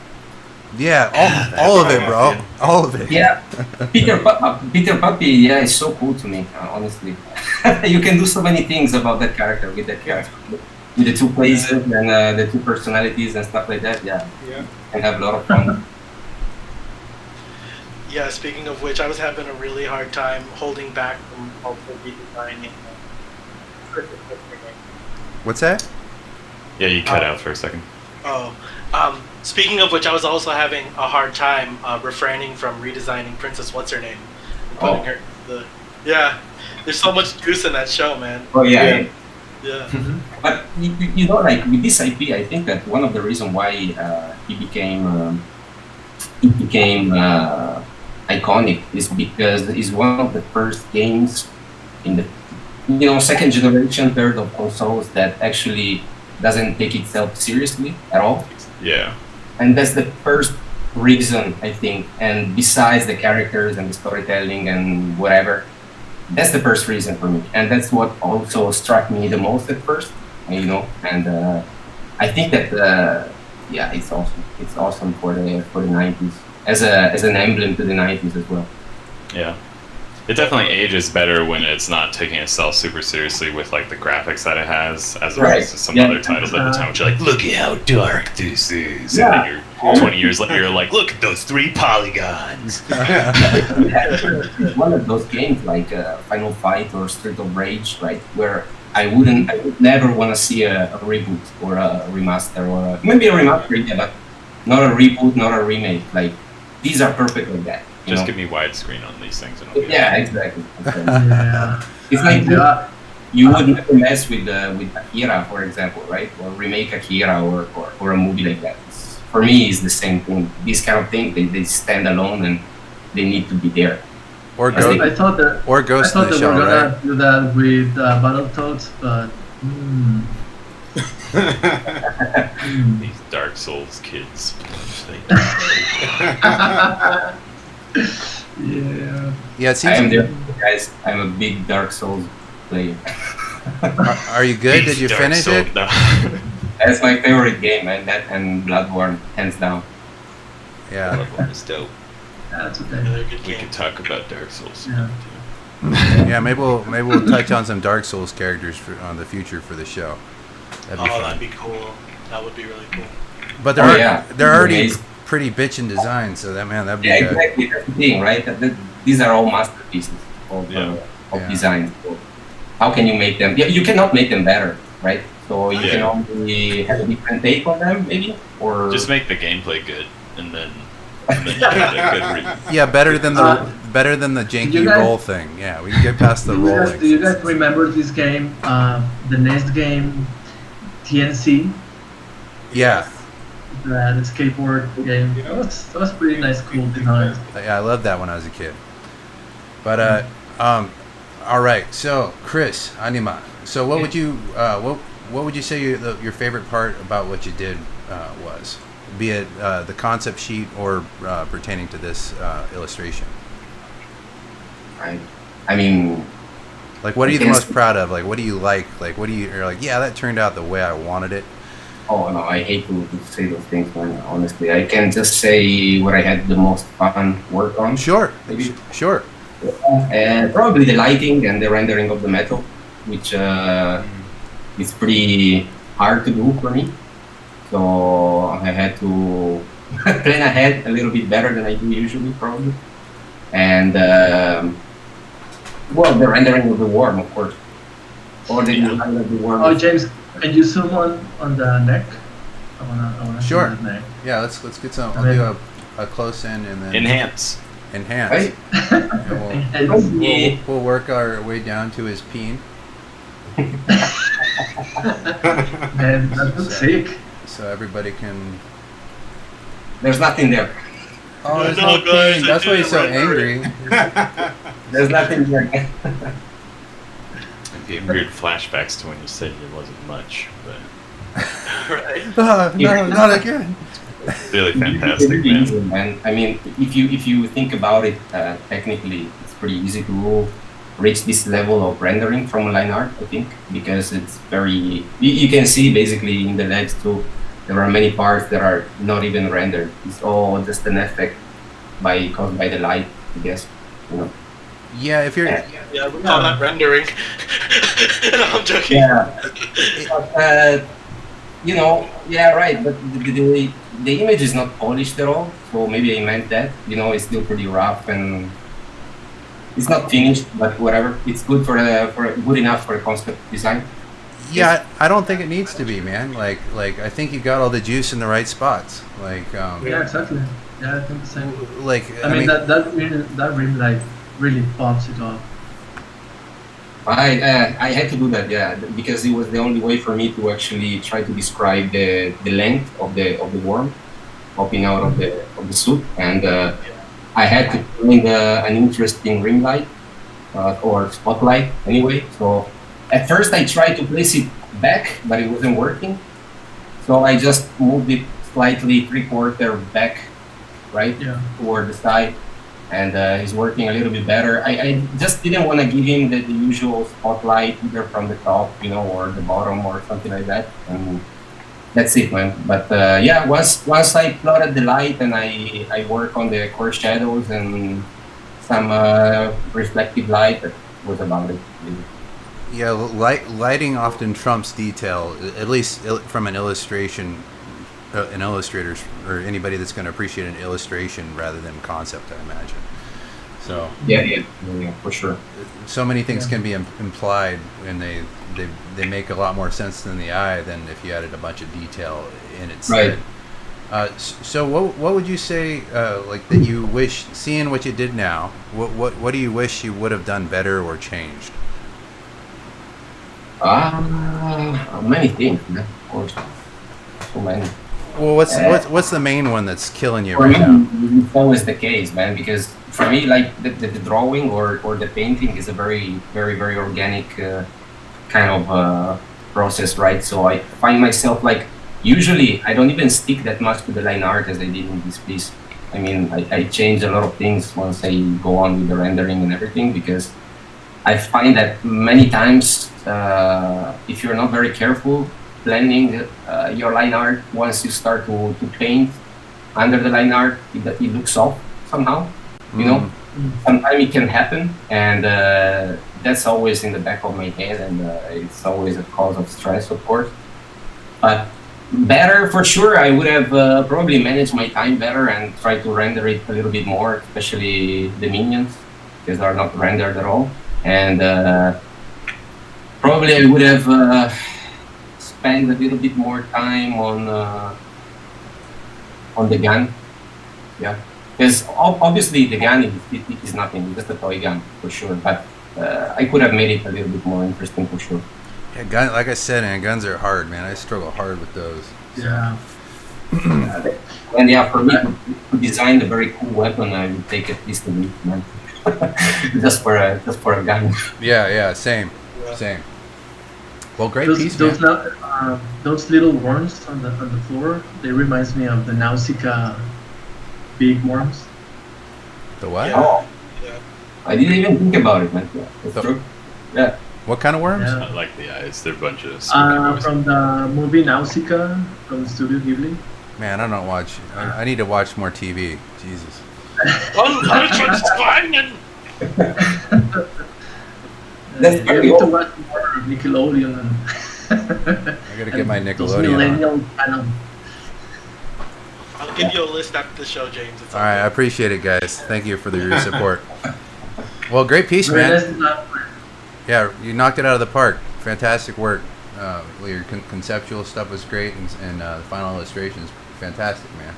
Speaker 2: Yeah, all of it, bro. All of it.
Speaker 5: Yeah, Peter Puppy, yeah, it's so cool to me, honestly. You can do so many things about that character with the two places and the two personalities and stuff like that. Yeah, and have a lot of fun.
Speaker 4: Yeah, speaking of which, I was having a really hard time holding back from also redesigning.
Speaker 2: What's that?
Speaker 6: Yeah, you cut out for a second.
Speaker 4: Speaking of which, I was also having a hard time refraining from redesigning Princess What's Her Name. And putting her there's so much juice in that show, man.
Speaker 5: Oh yeah.
Speaker 4: Yeah.
Speaker 5: But you know, like with this IP, I think that one of the reasons why it became iconic is because it's one of the first games in the second generation, third of consoles that actually doesn't take itself seriously at all.
Speaker 6: Yeah.
Speaker 5: And that's the first reason, I think, and besides the characters and the storytelling and whatever, that's the first reason for me. And that's what also struck me the most at first, and I think that it's awesome. It's awesome for the 90s as an emblem to the 90s as well.
Speaker 6: Yeah. It definitely ages better when it's not taking itself super seriously with like the graphics that it has, as opposed to some other titles at the time, which are like, look at how dark this is, and then you're 20 years later, you're like, look at those 3 polygons.
Speaker 5: One of those games like Final Fight or Street of Rage, right, where I would never want to see a reboot or a remaster or maybe a remaster, but not a reboot, not a remake. Like these are perfect like that.
Speaker 6: Just give me widescreen on these things. And
Speaker 5: exactly.
Speaker 3: Yeah.
Speaker 5: It's like you would never mess with Akira, for example, right? Or remake Akira or a movie like that. For me, it's the same thing. These kind of things, they stand alone and they need to be there.
Speaker 2: Or
Speaker 3: I thought that
Speaker 2: or Ghost in the Shell,
Speaker 3: we were gonna
Speaker 2: right?
Speaker 3: do that with Battletoads, but
Speaker 6: These Dark Souls kids.
Speaker 3: yeah.
Speaker 2: Yeah, it seems.
Speaker 5: I am there, guys. I'm a big Dark Souls player.
Speaker 2: Are you good? Did you
Speaker 6: Dark
Speaker 2: finish
Speaker 6: Souls,
Speaker 2: it?
Speaker 6: no.
Speaker 5: That's my favorite game, man. That and Bloodborne, hands down.
Speaker 2: Yeah.
Speaker 8: Bloodborne is dope.
Speaker 3: That's okay.
Speaker 4: They're good
Speaker 6: We
Speaker 4: games.
Speaker 6: could talk about Dark Souls.
Speaker 3: Yeah.
Speaker 2: Yeah, maybe we'll touch on some Dark Souls characters on the future for the show. That'd be fun.
Speaker 4: That'd be cool. That would be really cool.
Speaker 2: But they're already pretty bitchin' designed, so that'd be
Speaker 5: Yeah,
Speaker 2: good.
Speaker 5: exactly. That's the thing, right? These are all masterpieces of
Speaker 2: Yeah.
Speaker 5: design. So how can you make them? Yeah, you cannot make them better, right? So you
Speaker 6: Yeah.
Speaker 5: can only have a different take on them, maybe, or
Speaker 6: Just make the gameplay good, and then you get a good
Speaker 2: Yeah, better than the janky
Speaker 3: you guys-
Speaker 2: roll thing. Yeah, we can get past the rolling.
Speaker 3: Do you guys remember this game? The NES game, TNC,
Speaker 2: Yeah,
Speaker 3: the skateboard game. That was pretty nice, cool design.
Speaker 2: I loved that when I was a kid. But all right. So Chris, Anima. So what would you what would you say your favorite part about what you did was? Be it the concept sheet or pertaining to this illustration.
Speaker 5: I mean,
Speaker 2: Like, what are you the most proud of? Like, what do you like? Like, what do you're like? Yeah, that turned out the way I wanted it.
Speaker 5: oh no, I hate to say those things, man. Honestly, I can just say what I had the most fun work on.
Speaker 2: Sure,
Speaker 5: Maybe.
Speaker 2: sure.
Speaker 5: Probably the lighting and the rendering of the metal, which is pretty hard to do for me. So I had to plan ahead a little bit better than I do usually, probably. And well, the rendering of the worm, of course, or the design of the worm.
Speaker 3: Oh, James, can you zoom on the neck? I wanna
Speaker 2: Sure.
Speaker 3: see the neck.
Speaker 2: Yeah, let's get some. I'll do a close in and then
Speaker 6: Enhance.
Speaker 2: enhance.
Speaker 5: Right?
Speaker 2: And we'll work our way down to his peen.
Speaker 3: Man, that looks sick.
Speaker 2: So everybody can.
Speaker 5: There's nothing there.
Speaker 2: Oh, there's
Speaker 4: No,
Speaker 2: no
Speaker 4: guys,
Speaker 2: peen. That's
Speaker 4: I
Speaker 2: why he's so
Speaker 4: didn't
Speaker 2: angry.
Speaker 5: There's nothing there.
Speaker 6: I get weird flashbacks to when you said it wasn't much, but
Speaker 4: Right?
Speaker 2: No, not again.
Speaker 6: really
Speaker 5: It's
Speaker 6: fantastic,
Speaker 5: really
Speaker 6: man.
Speaker 5: easy, man. I mean, if you think about it, technically, it's pretty easy to reach this level of rendering from line art. I think because it's very. You can see basically in the legs too. There are many parts that are not even rendered. It's all just an effect caused by the light, I guess. You know.
Speaker 2: Yeah, if you're.
Speaker 4: Yeah, we call that rendering. No, I'm joking.
Speaker 5: Yeah. But, you know, yeah, right. But the image is not polished at all. So maybe I meant that. You know, it's still pretty rough and it's not finished. But whatever, it's good for good enough for a concept design.
Speaker 2: Yeah, I don't think it needs to be, man. Like I think you got all the juice in the right spots. Like,
Speaker 3: Yeah, exactly. Yeah, I think the same.
Speaker 2: like
Speaker 3: I mean, that really like really pops it off.
Speaker 5: I had to do that, yeah, because it was the only way for me to actually try to describe the length of the worm popping out of the suit, and I had to find an interesting ring light or spotlight anyway. So at first I tried to place it back, but it wasn't working. So I just moved it slightly 3/4 back, right,
Speaker 3: Yeah.
Speaker 5: toward the side. And he's working a little bit better. I just didn't want to give him the usual spotlight either from the top, you know, or the bottom or something like that. And that's it, man. But yeah, once I plotted the light and I work on the coarse shadows and some reflective light, that was about it.
Speaker 2: yeah, lighting often trumps detail. At least from an illustration. An illustrator or anybody that's going to appreciate an illustration rather than concept, I imagine. So
Speaker 5: Yeah, for sure.
Speaker 2: so many things can be implied, and they make a lot more sense than the eye than if you added a bunch of detail in its
Speaker 5: Right.
Speaker 2: So what would you say like that you wish, seeing what you did now, what do you wish you would have done better or changed?
Speaker 5: Many things, man, of course. So many.
Speaker 2: Well, what's the main one that's killing you
Speaker 5: For
Speaker 2: right now?
Speaker 5: me, it's always the case, man, because for me, like the drawing or the painting is a very, very, very organic kind of process, right? So I find myself like, usually I don't even stick that much to the line art as I did in this piece. I mean, I change a lot of things once I go on with the rendering and everything, because I find that many times, if you're not very careful planning your line art, once you start to paint under the line art, it looks off somehow. You know, sometimes it can happen, and that's always in the back of my head, and it's always a cause of stress, of course. But better for sure, I would have probably managed my time better and tried to render it a little bit more, especially the minions, because they're not rendered at all. And probably I would have spent a little bit more time on the gun. Yeah, because obviously the gun is nothing, it's just a toy gun for sure. But I could have made it a little bit more interesting for sure.
Speaker 2: Yeah, gun. Like I said, man, guns are hard, man. I struggle hard with those.
Speaker 3: Yeah.
Speaker 5: And yeah, for me to design a very cool weapon, I would take at least a week, man. just for a gun.
Speaker 2: Yeah, same. Well, great piece,
Speaker 3: those,
Speaker 2: man.
Speaker 3: Those little worms on the floor, they reminds me of the Nausicaa big worms.
Speaker 2: The what?
Speaker 5: Oh, I didn't even think about it, man. Yeah, that's true. Yeah.
Speaker 2: What kind of worms?
Speaker 6: I like the eyes. They're a bunch of
Speaker 3: from the movie Nausicaa from Studio Ghibli.
Speaker 2: Man, I don't watch. I need to watch more TV. Jesus.
Speaker 5: That's
Speaker 3: You
Speaker 5: very
Speaker 3: need to
Speaker 5: old.
Speaker 3: watch more Nickelodeon.
Speaker 2: I gotta get my
Speaker 3: Those
Speaker 2: Nickelodeon.
Speaker 3: millennial channel.
Speaker 4: I'll give you a list after the show, James. It's
Speaker 2: All right, I appreciate it, guys. Thank you for your support. Well, great piece, man. Yeah, you knocked it out of the park. Fantastic work. Your conceptual stuff was great, and the final illustration is fantastic, man.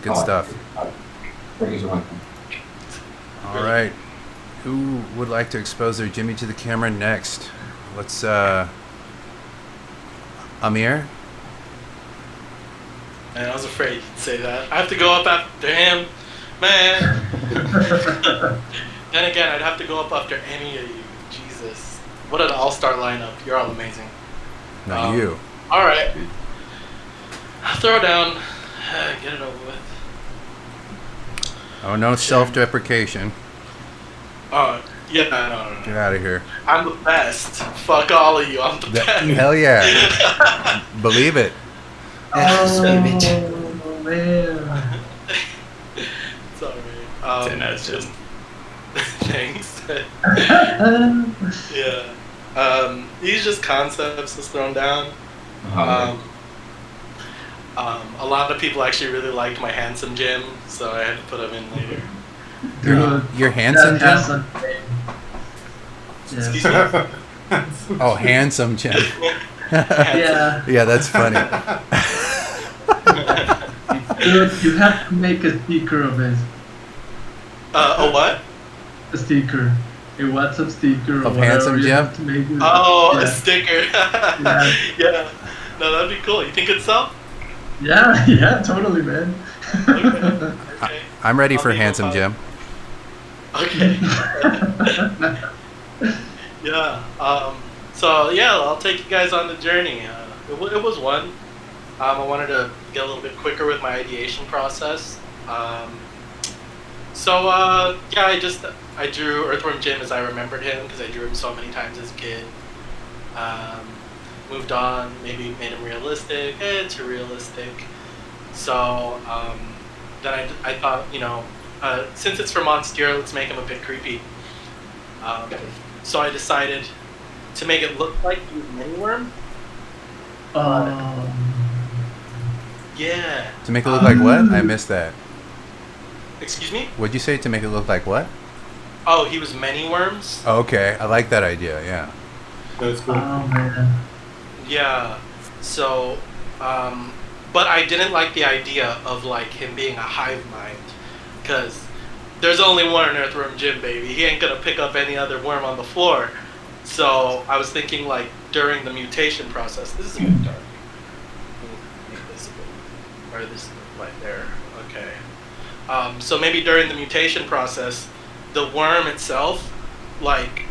Speaker 2: Good stuff. All right. Who would like to expose their Jimmy to the camera next? Let's, Amir?
Speaker 4: Man, I was afraid you'd say that. I have to go up after him, man. Then again, I'd have to go up after any of you. Jesus. What an all-star lineup. You're all amazing.
Speaker 2: No, you.
Speaker 4: All right. Throw down. Get it over with.
Speaker 2: Oh, no self-deprecation.
Speaker 4: Oh, yeah, no.
Speaker 2: Get out of here.
Speaker 4: I'm the best. Fuck all of you. I'm the best.
Speaker 2: Hell yeah. Believe it.
Speaker 3: Oh, man.
Speaker 4: Sorry.
Speaker 6: 10 out of 10.
Speaker 4: Thanks. Yeah. These just concepts just thrown down. A lot of people actually really liked my handsome Jim, so I had to put them in later.
Speaker 2: You're handsome, Jim?
Speaker 4: Excuse me?
Speaker 2: Oh, handsome Jim.
Speaker 3: Yeah.
Speaker 2: Yeah, that's funny.
Speaker 3: You have to make a sticker of it.
Speaker 4: A what?
Speaker 3: A sticker. A WhatsApp sticker
Speaker 2: Of handsome Jim?
Speaker 4: A sticker. Yeah. No, that'd be cool. You think it'd sell?
Speaker 3: Yeah, totally, man.
Speaker 4: Okay.
Speaker 2: I'm ready for handsome Jim.
Speaker 4: Okay. Yeah. So yeah, I'll take you guys on the journey. It was one. I wanted to get a little bit quicker with my ideation process. I drew Earthworm Jim as I remembered him because I drew him so many times as a kid. Moved on, maybe made him realistic, too realistic. So then I thought, since it's for Monstieur, let's make him a bit creepy. So I decided to make it look like he was Mini-Worm. Yeah.
Speaker 2: To make it look like what? I missed that.
Speaker 4: Excuse me?
Speaker 2: What'd you say, to make it look like what?
Speaker 4: Oh, he was Many-Worms.
Speaker 2: Oh, okay, I like that idea, yeah.
Speaker 7: That's cool.
Speaker 3: Oh, man.
Speaker 4: Yeah. So, but I didn't like the idea of like him being a hive mind, because there's only one Earthworm Jim, baby. He ain't gonna pick up any other worm on the floor. So I was thinking like during the mutation process. This is a bit dark. Make this a bit, or this right there. Okay. So maybe during the mutation process, the worm itself, like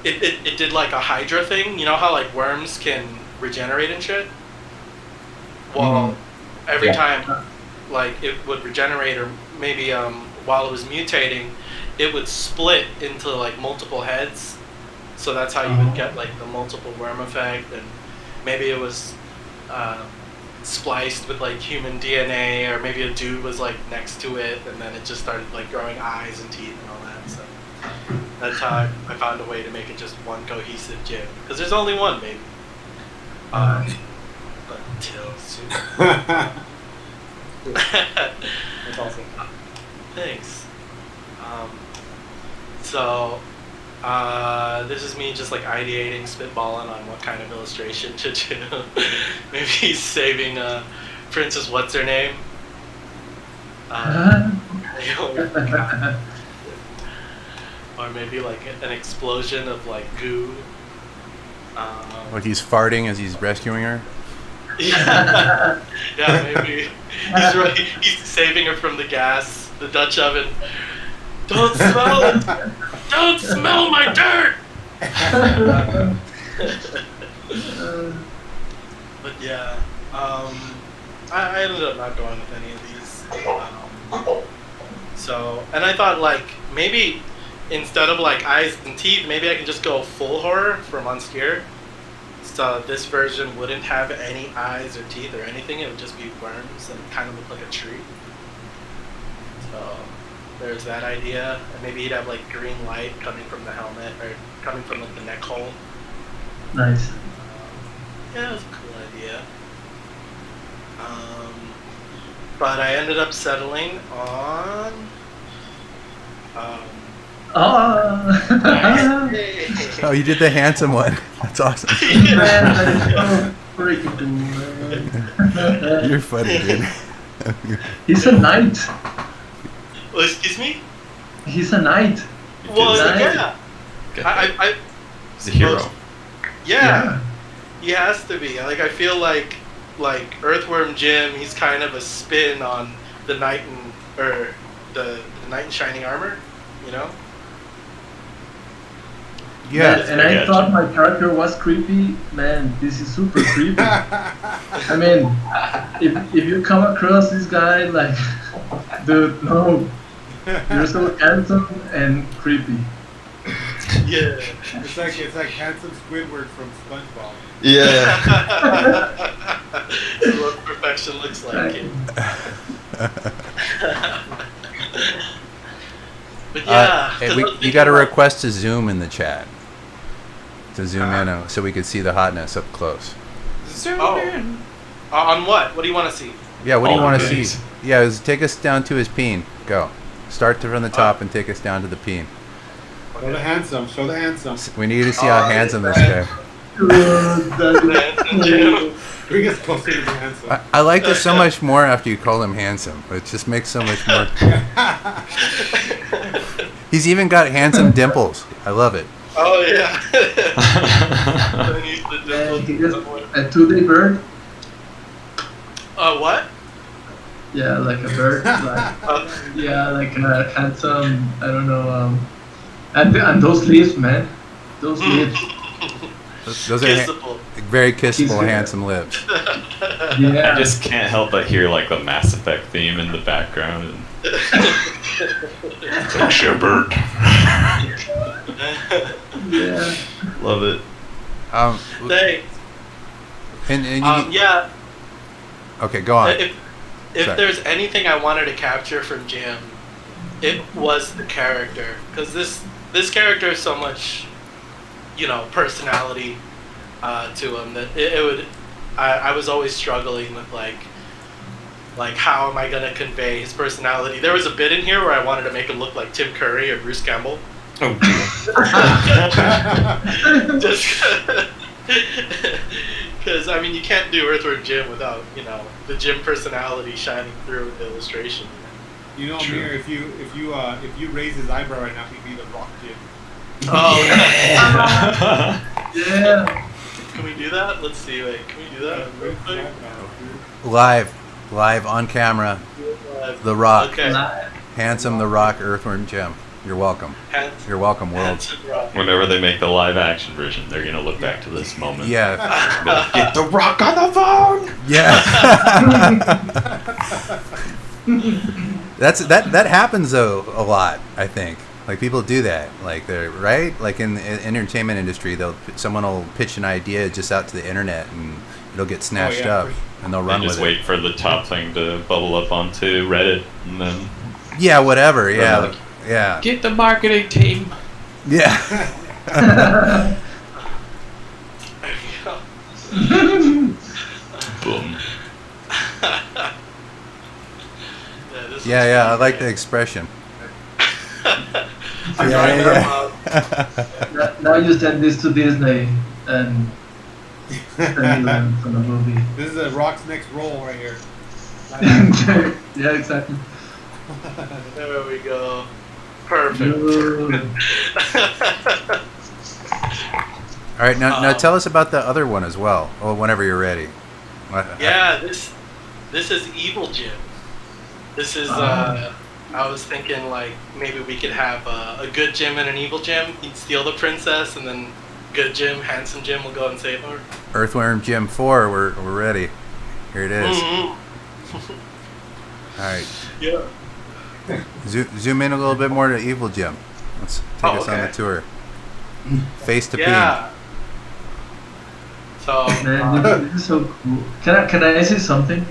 Speaker 4: it did like a Hydra thing. You know how like worms can regenerate and shit? Well, every time like it would regenerate, or maybe while it was mutating, it would split into like multiple heads, so that's how you would get like the multiple worm effect, and maybe it was spliced with like human DNA, or maybe a dude was like next to it, and then it just started like growing eyes and teeth and all that. So that's how I found a way to make it just one cohesive Jim, because there's only one, baby. But till soon.
Speaker 7: That's awesome.
Speaker 4: Thanks. So this is me just like ideating, spitballing on what kind of illustration to do. Maybe saving Princess What's Her Name. Or maybe like an explosion of like goo.
Speaker 2: Like he's farting as he's rescuing her.
Speaker 4: Yeah, maybe he's saving her from the gas, the Dutch oven. Don't smell it! Don't smell my dirt! But yeah, I ended up not going with any of these. So, and I thought like maybe instead of like eyes and teeth, maybe I can just go full horror for Monstieur. So this version wouldn't have any eyes or teeth or anything. It would just be worms and kind of look like a tree. So there's that idea. And maybe he'd have like green light coming from the helmet or coming from like the neck hole.
Speaker 3: Nice.
Speaker 4: Yeah, it was a cool idea. But I ended up settling on
Speaker 2: Oh, you did the handsome one. That's awesome.
Speaker 3: Man, that is so freaking cool, man.
Speaker 2: You're funny, dude.
Speaker 3: He's a knight.
Speaker 4: Well, excuse me?
Speaker 3: He's a knight.
Speaker 4: Well,
Speaker 3: Nice.
Speaker 4: yeah.
Speaker 6: He's a hero.
Speaker 4: Yeah. He has to be. Like, I feel like Earthworm Jim, he's kind of a spin on the knight the knight in shining armor, you know?
Speaker 2: Yeah.
Speaker 3: And I thought my character was creepy. Man, this is super creepy. I mean, if you come across this guy, like, dude, no, you're so handsome and creepy.
Speaker 4: Yeah.
Speaker 7: It's like handsome Squidward from SpongeBob.
Speaker 8: Yeah.
Speaker 4: What perfection looks like. But yeah.
Speaker 2: Hey, you got a request to zoom in the chat. To zoom in so we could see the hotness up close.
Speaker 4: Zoom in. On what? What do you want to see?
Speaker 2: Yeah, what do you
Speaker 6: All
Speaker 2: want
Speaker 6: the
Speaker 2: to
Speaker 6: things.
Speaker 2: see? Yeah, take us down to his peen. Go. Start from the top and take us down to the peen.
Speaker 7: Show the handsome. Show the handsome.
Speaker 2: We need to see how handsome this guy.
Speaker 7: Bring us closer to the handsome.
Speaker 2: I like this so much more after you call him handsome. It just makes so much more. He's even got handsome dimples. I love it.
Speaker 4: Oh yeah.
Speaker 3: And he is a 2-day bird.
Speaker 4: What?
Speaker 3: Yeah, like a bird. Like, yeah, like a handsome. I don't know. And those lips, man. Those lips.
Speaker 2: Those are
Speaker 4: Kissable.
Speaker 2: very kissable,
Speaker 3: He's-
Speaker 2: handsome lips.
Speaker 3: Yeah.
Speaker 6: I just can't help but hear like the Mass Effect theme in the background. And Shepherd.
Speaker 3: Yeah.
Speaker 6: Love it.
Speaker 4: Thanks.
Speaker 2: And you,
Speaker 4: Yeah.
Speaker 2: okay, go on.
Speaker 4: If
Speaker 2: Sorry.
Speaker 4: there's anything I wanted to capture from Jim, it was the character, because this character has so much, personality to him that it would. I was always struggling with like how am I gonna convey his personality? There was a bit in here where I wanted to make him look like Tim Curry or Bruce Campbell.
Speaker 6: Oh,
Speaker 4: Just because you can't do Earthworm Jim without the Jim personality shining through the illustration.
Speaker 7: Amir, if you raise his eyebrow right now, he'd be the Rock Jim.
Speaker 4: Oh,
Speaker 3: Yeah.
Speaker 4: can we do that? Let's see. Wait, can we do that real quick?
Speaker 2: Live on camera. The Rock,
Speaker 4: Okay.
Speaker 2: handsome The Rock, Earthworm Jim. You're welcome. You're welcome, world.
Speaker 4: Handsome Rock.
Speaker 6: whenever they make the live action version, they're gonna look back to this moment.
Speaker 2: Yeah,
Speaker 6: Get the Rock on the phone.
Speaker 2: yeah. That happens though a lot. I think Like people do that, like they're right. Like in the entertainment industry, someone will pitch an idea just out to the internet, and it'll get snatched up, and they'll run with it.
Speaker 6: Just wait for the top thing to bubble up onto Reddit, and then
Speaker 2: whatever, yeah.
Speaker 6: Get the marketing team.
Speaker 2: Yeah.
Speaker 6: Boom.
Speaker 2: Yeah, I like the expression.
Speaker 3: Now you send this to Disney and send them from the movie.
Speaker 7: This is a Rock's next role right here.
Speaker 3: Yeah, exactly.
Speaker 4: There we go. Perfect.
Speaker 2: All right, now tell us about the other one as well. Oh, whenever you're ready.
Speaker 4: Yeah, this is Evil Jim. This is I was thinking like maybe we could have a good Jim and an evil Jim. He'd steal the princess, and then good Jim, handsome Jim will go and save her.
Speaker 2: Earthworm Jim 4, we're ready. Here it is.
Speaker 4: Mm-hmm.
Speaker 2: All right.
Speaker 4: Yeah.
Speaker 2: Zoom in a little bit more to Evil Jim. Let's take us on the tour. Face to
Speaker 4: yeah. So
Speaker 3: man, this is so cool. Can I say something?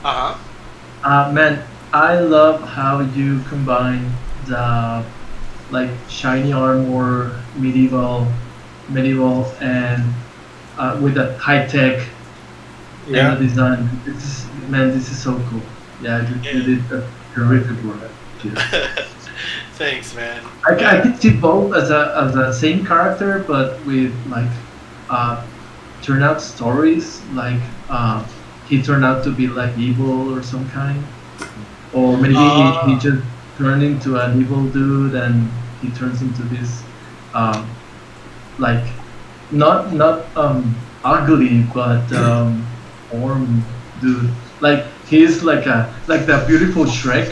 Speaker 3: Man, I love how you combine the like shiny armor, medieval, and with the high tech and the design. This is so cool. Yeah, you did a terrific work.
Speaker 4: Thanks, man.
Speaker 3: I can see both as a same character, but with like turnout stories. Like he turned out to be like evil or some kind. Or maybe he just turned into an evil dude, and he turns into this, like, not ugly, but warm dude. Like he's like the beautiful Shrek.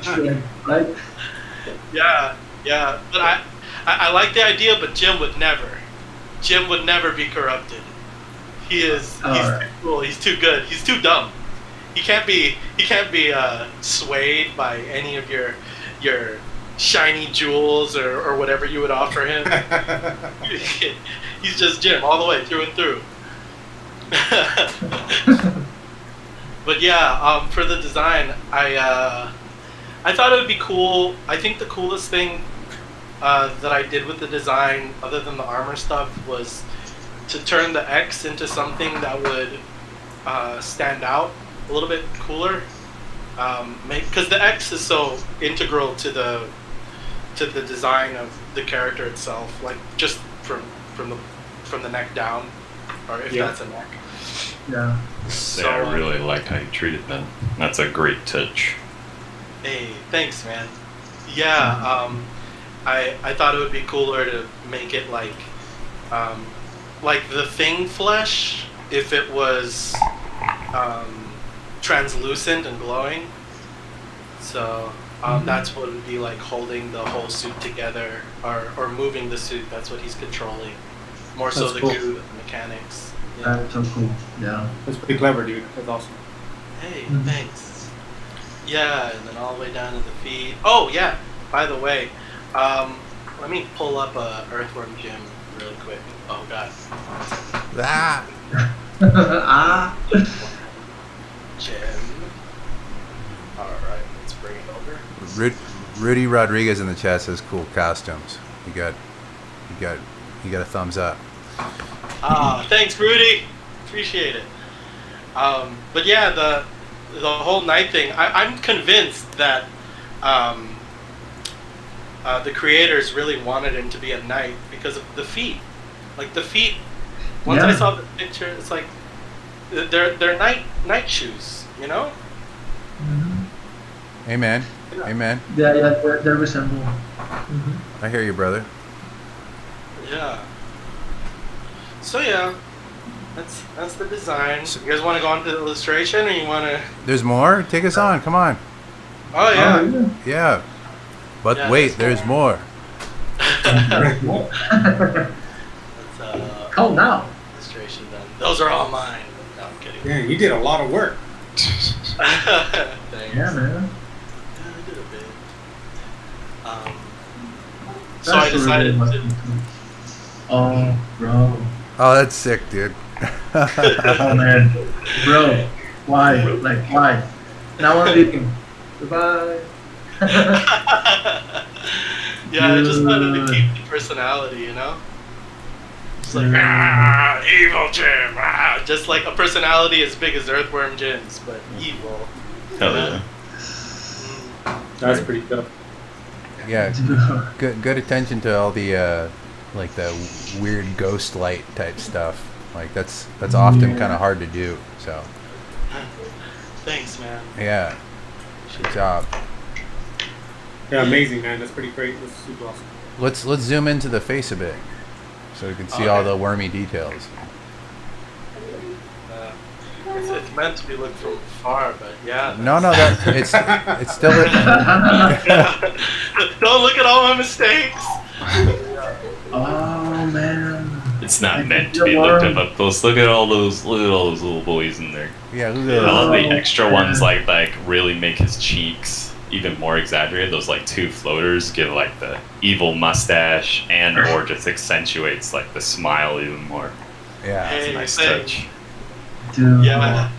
Speaker 3: Shrek, right?
Speaker 4: Yeah. But I like the idea, but Jim would never be corrupted. He's too cool. He's too good. He's too dumb. He can't be swayed by any of your shiny jewels or whatever you would offer him. He's just Jim all the way through and through. But yeah, for the design, I thought it would be cool. I think the coolest thing that I did with the design, other than the armor stuff, was to turn the X into something that would stand out a little bit cooler, because the X is so integral to the design of the character itself, like just from the neck down, or if that's a neck.
Speaker 3: Yeah.
Speaker 6: So I really like how you treated them. That's a great touch.
Speaker 4: Hey, thanks, man. Yeah, I thought it would be cooler to make it like the Thing flesh, if it was translucent and glowing. So that's what it would be like, holding the whole suit together, or moving the suit. That's what he's controlling. More so the goo than the mechanics. Yeah.
Speaker 3: That's so cool. Yeah.
Speaker 7: That's pretty clever, dude. That's awesome.
Speaker 4: Hey, thanks. Yeah, and then all the way down to the feet. Oh yeah. By the way, let me pull up Earthworm Jim really quick. Oh god. Jim. Alright, let's bring it over.
Speaker 2: Rudy Rodriguez in the chat says cool costumes. You got a thumbs up.
Speaker 4: Thanks, Rudy. Appreciate it. But yeah, the whole night thing. I'm convinced that the creators really wanted him to be a knight because of the feet. Like the feet. Once I saw the picture, it's like they're knight shoes. You know.
Speaker 3: Mm-hmm.
Speaker 2: Amen.
Speaker 3: Yeah, they resemble. Mm-hmm.
Speaker 2: I hear you, brother.
Speaker 4: Yeah. So yeah, that's the design. You guys want to go on to the illustration, or you want to?
Speaker 2: There's more. Take us on. Come on.
Speaker 4: Oh yeah.
Speaker 2: Yeah. But wait, there's more.
Speaker 3: Oh, now.
Speaker 4: Illustration done. Those are all mine. No, I'm kidding.
Speaker 7: Yeah, you did a lot of work.
Speaker 4: Thanks.
Speaker 3: Yeah, man.
Speaker 4: Yeah, I did a bit.
Speaker 3: That's
Speaker 4: So I decided
Speaker 3: really
Speaker 4: to.
Speaker 3: Oh, bro.
Speaker 2: Oh, that's sick, dude.
Speaker 3: Oh man, bro. Why? Like why? Now I'm leaving. Goodbye.
Speaker 4: Yeah, I just wanted to
Speaker 3: Dude.
Speaker 4: keep the personality, you know? Just like,
Speaker 3: Dude.
Speaker 4: evil Jim, just like a personality as big as Earthworm Jim's, but evil.
Speaker 6: Hell yeah.
Speaker 7: That's pretty dope.
Speaker 2: Yeah, good attention to all the like the weird ghost light type stuff. Like that's often kind of hard to do. So
Speaker 4: Thanks, man.
Speaker 2: yeah, good job.
Speaker 7: Yeah, amazing, man. That's pretty great. That's super awesome.
Speaker 2: Let's zoom into the face a bit, so we can see all the wormy details.
Speaker 4: It's meant to be looked from far, but yeah.
Speaker 2: No, that it's still.
Speaker 4: Don't look at all my mistakes.
Speaker 3: Oh man.
Speaker 6: It's not meant to be looked at up close. Look at all those little boys in there.
Speaker 2: Yeah, look
Speaker 6: I
Speaker 2: at
Speaker 6: love
Speaker 2: those.
Speaker 6: the extra ones like really make his cheeks even more exaggerated. Those like two floaters give like the evil mustache and or just accentuates like the smile even more.
Speaker 2: Yeah,
Speaker 6: It's a
Speaker 4: Hey,
Speaker 6: nice
Speaker 4: thanks.
Speaker 6: touch.
Speaker 3: Dude.
Speaker 4: Yeah.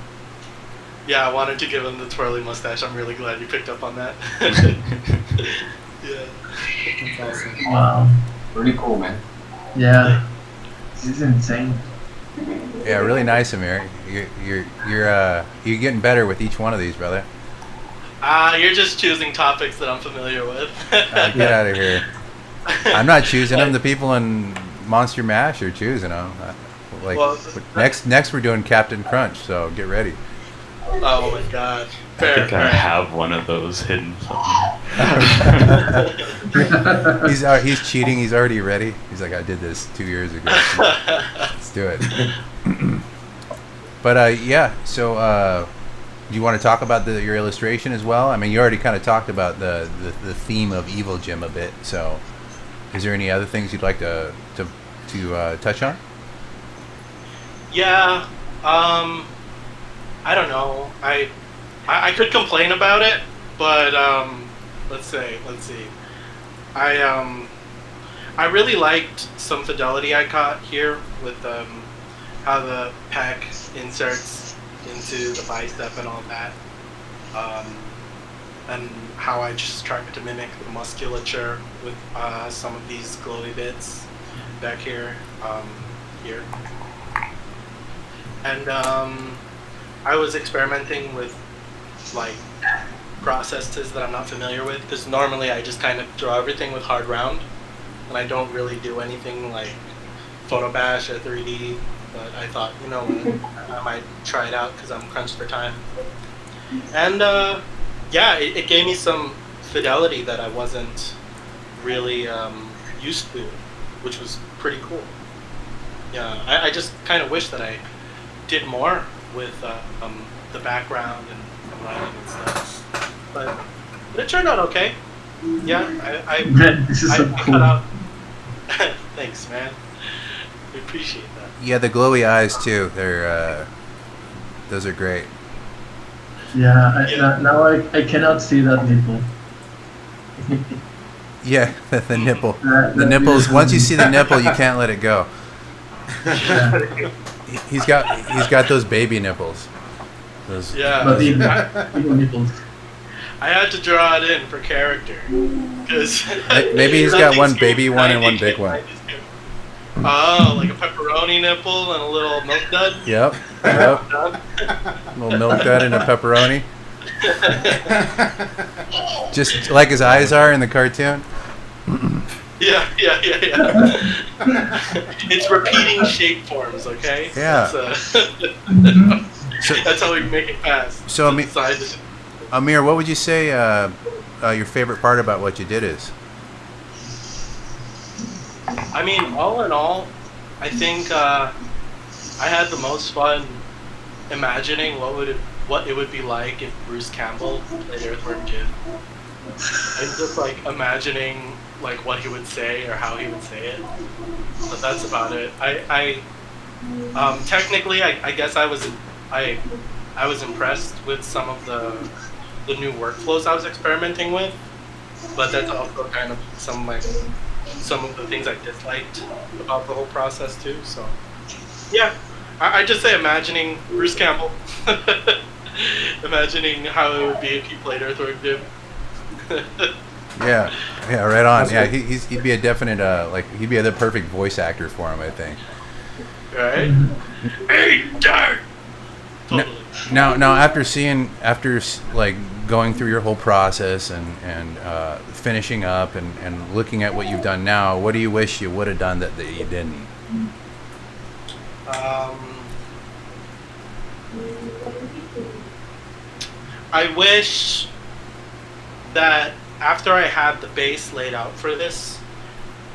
Speaker 4: Yeah, I wanted to give him the twirly mustache. I'm really glad you picked up on that. Yeah.
Speaker 7: That's awesome.
Speaker 3: Wow.
Speaker 5: Really cool, man.
Speaker 3: Yeah. This is insane.
Speaker 2: yeah, really nice, Amir. You're getting better with each one of these, brother.
Speaker 4: You're just choosing topics that I'm familiar with.
Speaker 2: Get out of here. I'm not choosing them. The people in Monster Mash are choosing them. Like
Speaker 4: Well,
Speaker 2: next we're doing Captain Crunch, so get ready.
Speaker 4: Oh my god.
Speaker 6: I
Speaker 4: Fair,
Speaker 6: think I
Speaker 4: fair.
Speaker 6: have one of those hidden.
Speaker 2: He's cheating. He's already ready. He's like, I did this 2 years ago. Let's do it. But yeah. So do you want to talk about your illustration as well? I mean, you already kind of talked about the theme of Evil Jim a bit. So is there any other things you'd like to touch on?
Speaker 4: Yeah. I don't know. I could complain about it, but let's see. I really liked some fidelity I caught here with how the pack inserts into the bicep and all that, and how I just tried to mimic the musculature with some of these glowy bits back here, here, and I was experimenting with like processes that I'm not familiar with, because normally I just kind of draw everything with hard round and I don't really do anything like photo bash or 3D, but I thought, you know what, I might try it out because I'm crunched for time. And yeah, it gave me some fidelity that I wasn't really used to, which was pretty cool. Yeah, I just kind of wish that I did more with the background and lighting and stuff, but it turned out okay. Yeah,
Speaker 3: Man, this is so
Speaker 4: I
Speaker 3: cool.
Speaker 4: cut out. Thanks, man. We appreciate that.
Speaker 2: Yeah, the glowy eyes too. They're those are great.
Speaker 3: Yeah,
Speaker 4: Yeah.
Speaker 3: now I cannot see that nipple.
Speaker 2: Yeah, the nipple.
Speaker 3: That
Speaker 2: The nipples.
Speaker 3: is-
Speaker 2: Once you see the nipple, you can't let it go.
Speaker 3: Yeah.
Speaker 2: He's got those baby nipples. Those,
Speaker 4: Yeah,
Speaker 3: But even nipples.
Speaker 4: I had to draw it in for character, because
Speaker 2: Maybe he's got one baby one and one big one.
Speaker 4: Oh, like a pepperoni nipple and a little milk dud.
Speaker 2: Yep.
Speaker 4: Done.
Speaker 2: Little milk dud and a pepperoni. Just like his eyes are in the cartoon.
Speaker 4: Yeah. It's repeating shape forms, okay?
Speaker 2: Yeah.
Speaker 4: That's how we make it fast.
Speaker 2: So,
Speaker 4: Decided.
Speaker 2: Amir, what would you say your favorite part about what you did is?
Speaker 4: I mean, all in all, I think I had the most fun imagining what it would be like if Bruce Campbell played Earthworm Jim. And just like imagining like what he would say or how he would say it. But that's about it. I technically I guess I was impressed with some of the new workflows I was experimenting with. but that's also kind of some of the things I disliked about the whole process too. So yeah, I just say imagining Bruce Campbell, imagining how it would be if he played Earthworm Jim.
Speaker 2: Yeah, right on. Yeah, he'd be a definite he'd be the perfect voice actor for him, I think.
Speaker 4: Right? Hey, Dad! Totally.
Speaker 2: Now, after going through your whole process and finishing up and looking at what you've done now, what do you wish you would have done that you didn't?
Speaker 4: I wish that after I had the base laid out for this,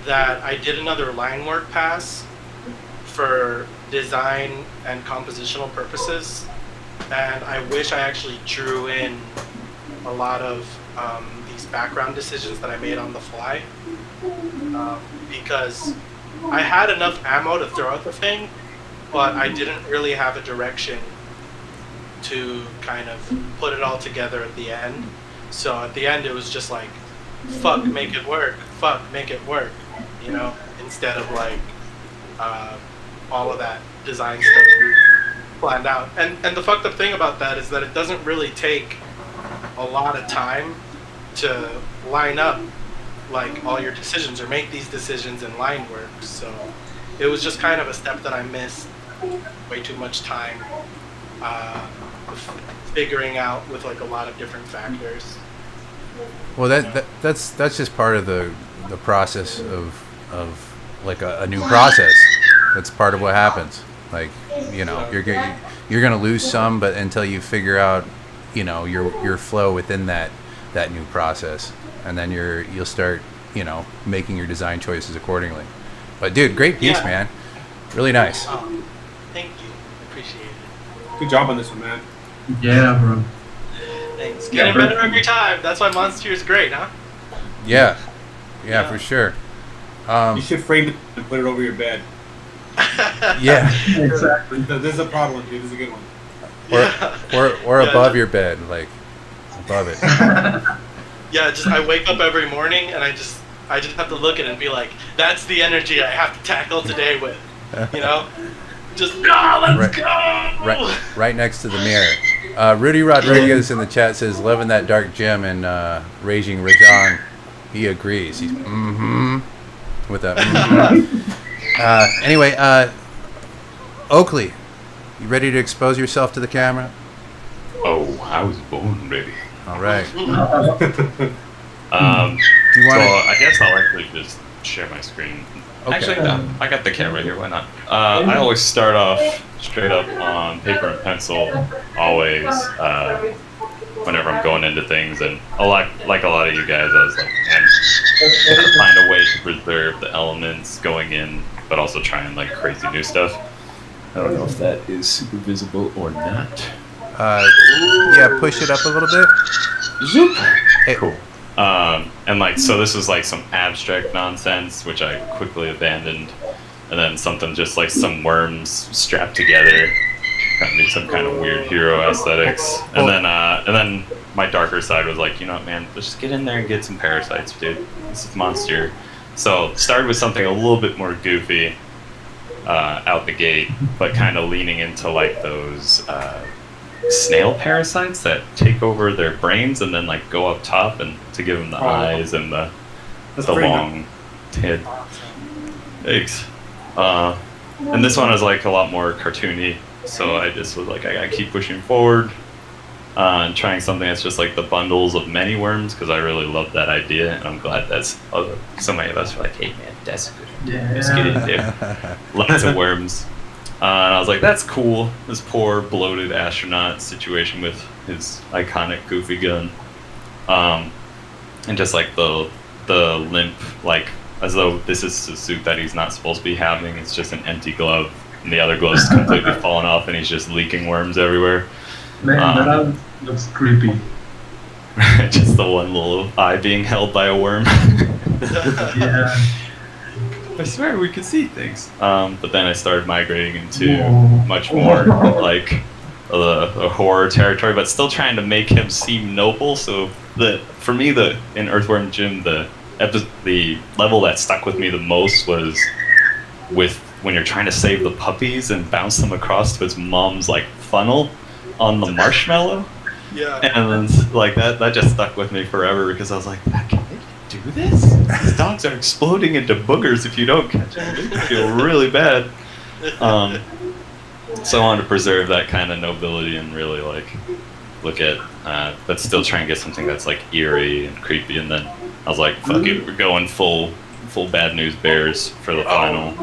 Speaker 4: that I did another line work pass for design and compositional purposes, and I wish I actually drew in a lot of these background decisions that I made on the fly, because I had enough ammo to throw at the thing, but I didn't really have a direction to kind of put it all together at the end. So at the end it was just like, fuck, make it work, you know, instead of all of that design stuff planned out. And the fucked up thing about that is that it doesn't really take a lot of time to line up all your decisions or make these decisions in line work. So it was just kind of a step that I missed way too much time figuring out with a lot of different factors.
Speaker 2: Well, that's just part of the process of a new process. That's part of what happens. You're gonna lose some, but until you figure out, your flow within that new process, and then you'll start, making your design choices accordingly. But dude, great piece, man. Really nice.
Speaker 4: Thank you. Appreciate it.
Speaker 7: Good job on this one, man.
Speaker 3: Yeah, bro.
Speaker 4: Thanks. Getting better every time. That's why Monstieur is great, huh?
Speaker 2: Yeah, for sure.
Speaker 7: You should frame it and put it over your bed.
Speaker 2: Yeah.
Speaker 3: Exactly.
Speaker 7: This is a proud one, dude. This is a good one.
Speaker 2: Or above your bed, above it.
Speaker 4: Yeah, I wake up every morning and I just have to look at it and be like, that's the energy I have to tackle today with, Just let's go.
Speaker 2: Right next to the mirror. Rudy Rodriguez in the chat says, loving that dark gem and Raging Rajang. He agrees. He's with that. Anyway, Oakley, you ready to expose yourself to the camera?
Speaker 6: Oh, I was born ready.
Speaker 2: All right.
Speaker 6: Do you want I guess I'll actually just share my screen.
Speaker 2: Okay.
Speaker 6: Actually, no, I got the camera here. Why not? I always start off straight up on paper and pencil, always, whenever I'm going into things. And like a lot of you guys, I was like, man, gotta find a way to preserve the elements going in, but also try and crazy new stuff. I don't know if that is super visible or not.
Speaker 2: Yeah, push it up a little bit.
Speaker 6: Zoop. Hey. Cool. And so this was some abstract nonsense, which I quickly abandoned, and then something just some worms strapped together, kind of be some kind of weird hero aesthetics, and then my darker side was you know what, man, let's just get in there and get some parasites, dude. This is Monstieur. So started with something a little bit more goofy out the gate, but kind of leaning into those snail parasites that take over their brains and then go up top and to give them the eyes and the long head. Thanks. And this one is a lot more cartoony, so I just was I gotta keep pushing forward and trying something that's just the bundles of many worms, because I really love that idea, and I'm glad that's so many of us are hey man, that's a good idea. Let's get in there. Lots of worms. And I was that's cool. This poor bloated astronaut situation with his iconic goofy gun, and just the limp, as though this is a suit that he's not supposed to be having. It's just an empty glove, and the other glove's completely fallen off, and he's just leaking worms everywhere.
Speaker 3: Man, that looks creepy.
Speaker 6: Just the one little eye being held by a worm.
Speaker 3: Yeah.
Speaker 6: I swear we could see things. But then I started migrating into much more the horror territory, but still trying to make him seem noble. So for me, in Earthworm Jim, the level that stuck with me the most was with when you're trying to save the puppies and bounce them across to his mom's like funnel on the marshmallow.
Speaker 4: Yeah.
Speaker 6: And then, like that just stuck with me forever because I was like, can they do this? These dogs are exploding into boogers if you don't catch them. They feel really bad. So I wanted to preserve that kind of nobility and really like look at, but still try and get something that's like eerie and creepy. And then I was like, fuck it, we're going full Bad News Bears for the final.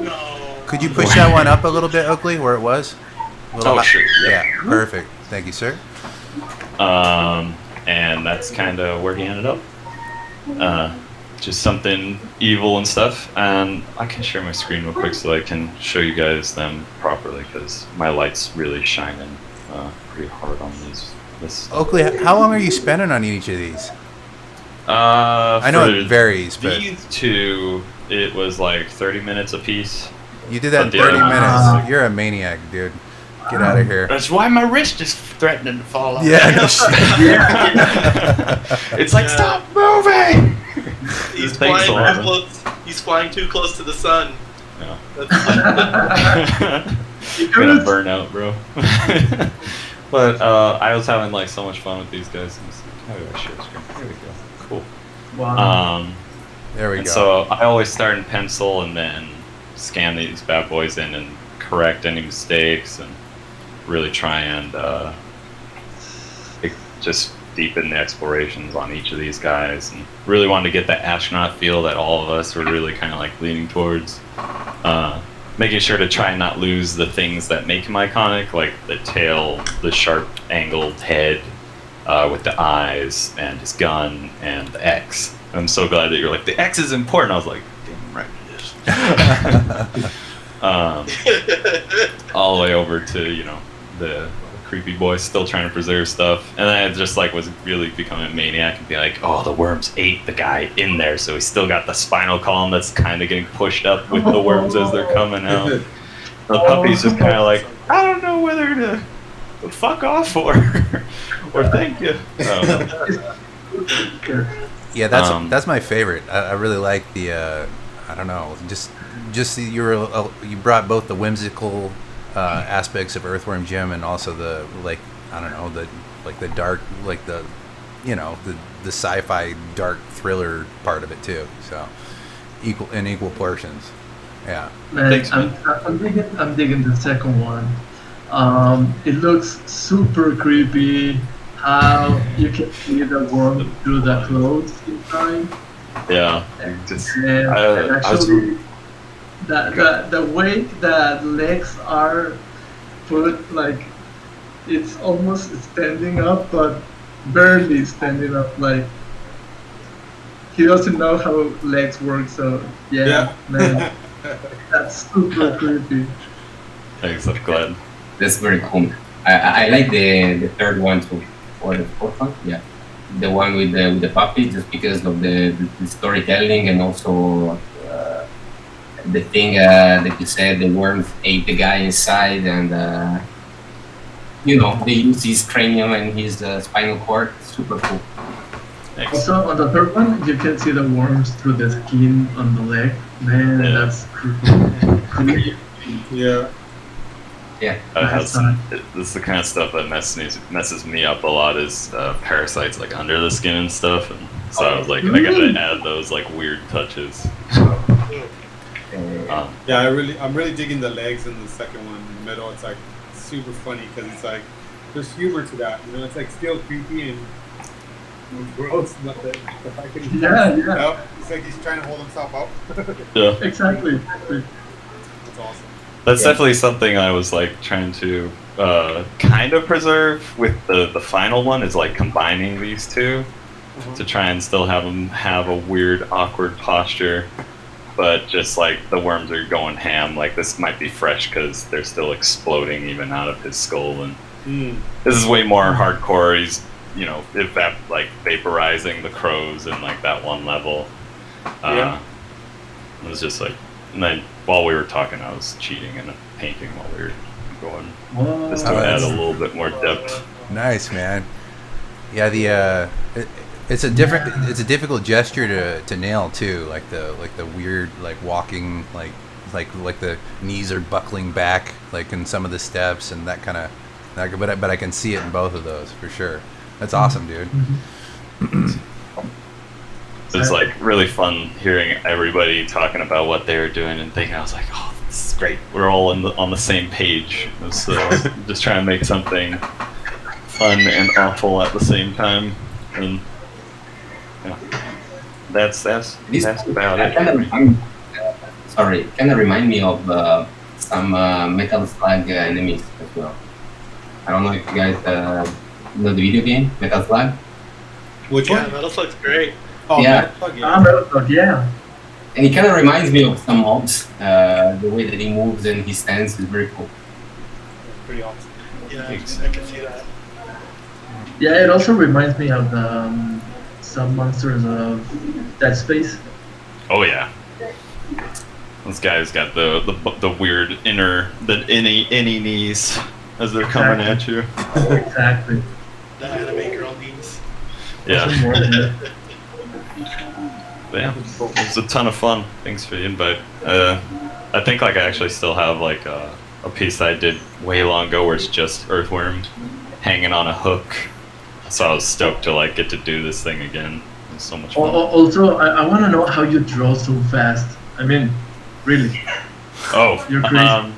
Speaker 2: Could you push that one up a little bit, Oakley, where it was?
Speaker 6: Sure.
Speaker 2: Yeah, perfect. Thank you, sir.
Speaker 6: And that's kind of where he ended up. Just something evil and stuff. And I can share my screen real quick so I can show you guys them properly because my light's really shining pretty hard on this.
Speaker 2: Oakley, how long are you spending on each of these? I know it varies, but
Speaker 6: these two, it was like 30 minutes a piece.
Speaker 2: You did that in 30 minutes. You're a maniac, dude. Get out of here.
Speaker 6: That's why my wrist is threatening to fall off.
Speaker 2: Yeah, no shit.
Speaker 6: It's like, stop moving!
Speaker 4: He's flying too close to the sun.
Speaker 6: Yeah.
Speaker 4: You're
Speaker 6: gonna burn out, bro. But I was having like so much fun with these guys. How do I share screen? There we go. Cool.
Speaker 3: Wow.
Speaker 2: There we go.
Speaker 6: So I always start in pencil and then scan these bad boys in and correct any mistakes and really try and just deepen the explorations on each of these guys, and really wanted to get that astronaut feel that all of us were really kind of like leaning towards. Making sure to try and not lose the things that make him iconic, like the tail, the sharp angled head with the eyes, and his gun, and the X. I'm so glad that you're like, the X is important. I was like, damn right it is. All the way over to, the creepy boy still trying to preserve stuff. And then I just like was really becoming a maniac and be like, oh, the worms ate the guy in there, so he's still got the spinal column that's kind of getting pushed up with the worms as they're coming out. The puppy's just kind of like, I don't know whether to fuck off or thank you.
Speaker 2: Yeah, that's my favorite. I really like the I don't know, just you brought both the whimsical aspects of Earthworm Jim and also the the dark, like the sci-fi dark thriller part of it too. So equal portions. Yeah.
Speaker 3: Man, I'm digging the second one. It looks super creepy. How you can see the worm through the clothes inside.
Speaker 6: Yeah.
Speaker 3: The way that legs are put, like it's almost standing up, but barely standing up. Like he doesn't know how legs work. So yeah. Man, that's super creepy.
Speaker 6: Thanks, I'm glad.
Speaker 5: That's very cool. I like the third one too, or the fourth one. Yeah, the one with the puppy, just because of the storytelling and also the thing that you said, the worms ate the guy inside, and they use his cranium and his spinal cord. Super cool.
Speaker 6: Thanks.
Speaker 3: Also, on the third one, you can see the worms through the skin on the leg. Man,
Speaker 6: Yeah.
Speaker 3: that's creepy.
Speaker 7: Yeah.
Speaker 5: Yeah.
Speaker 6: This is the kind of stuff that messes me up a lot is parasites like under the skin and stuff, and so I was like, I gotta add those like weird touches.
Speaker 7: Yeah, I'm really digging the legs in the second one. In the middle, it's like super funny because it's like there's humor to that. It's like still creepy and gross, but the fact that he's up, it's like he's trying to hold himself up.
Speaker 6: Yeah.
Speaker 3: Exactly.
Speaker 7: That's awesome.
Speaker 6: That's definitely something I was like trying to kind of preserve with the final one, is like combining these two to try and still have them have a weird, awkward posture, but just like the worms are going ham. Like this might be fresh because they're still exploding even out of his skull, and this is way more hardcore. He's vaporizing the crows in like that one level. It was just like, and then while we were talking, I was cheating and painting while we were going
Speaker 3: Whoa.
Speaker 6: just to add a little bit more depth.
Speaker 2: Nice, man. Yeah, it's a difficult gesture to nail too. Like the weird like walking like the knees are buckling back like in some of the steps and that kind of. But I can see it in both of those for sure. That's awesome, dude.
Speaker 6: It's like really fun hearing everybody talking about what they were doing and thinking. I was like, oh, this is great. We're all on the same page. So just trying to make something fun and awful at the same time, and that's about it.
Speaker 5: Kind of remind me of some Metal Slug enemies as well. I don't know if you guys know the video game Metal Slug.
Speaker 7: Which
Speaker 4: Yeah,
Speaker 7: one?
Speaker 4: Metal Slug's great.
Speaker 7: Oh,
Speaker 5: Yeah.
Speaker 7: Metal Slug,
Speaker 3: Metal Slug, yeah.
Speaker 5: And it kind of reminds me of some mobs. The way that he moves and his stance is very cool.
Speaker 7: Pretty awesome.
Speaker 4: Yeah, I can see that.
Speaker 3: Yeah, it also reminds me of some monsters of Dead Space.
Speaker 6: Oh yeah, this guy's got the weird innie knees as they're coming at you.
Speaker 3: Exactly.
Speaker 4: The anime girl knees.
Speaker 6: Yeah.
Speaker 3: More than that.
Speaker 6: But yeah, it was a ton of fun. Thanks for the invite. I think like I actually still have like a piece that I did way long ago where it's just Earthworm hanging on a hook. So I was stoked to like get to do this thing again. It was so much fun.
Speaker 3: Also, I want to know how you draw so fast. I mean, really.
Speaker 6: Oh,
Speaker 3: You're crazy.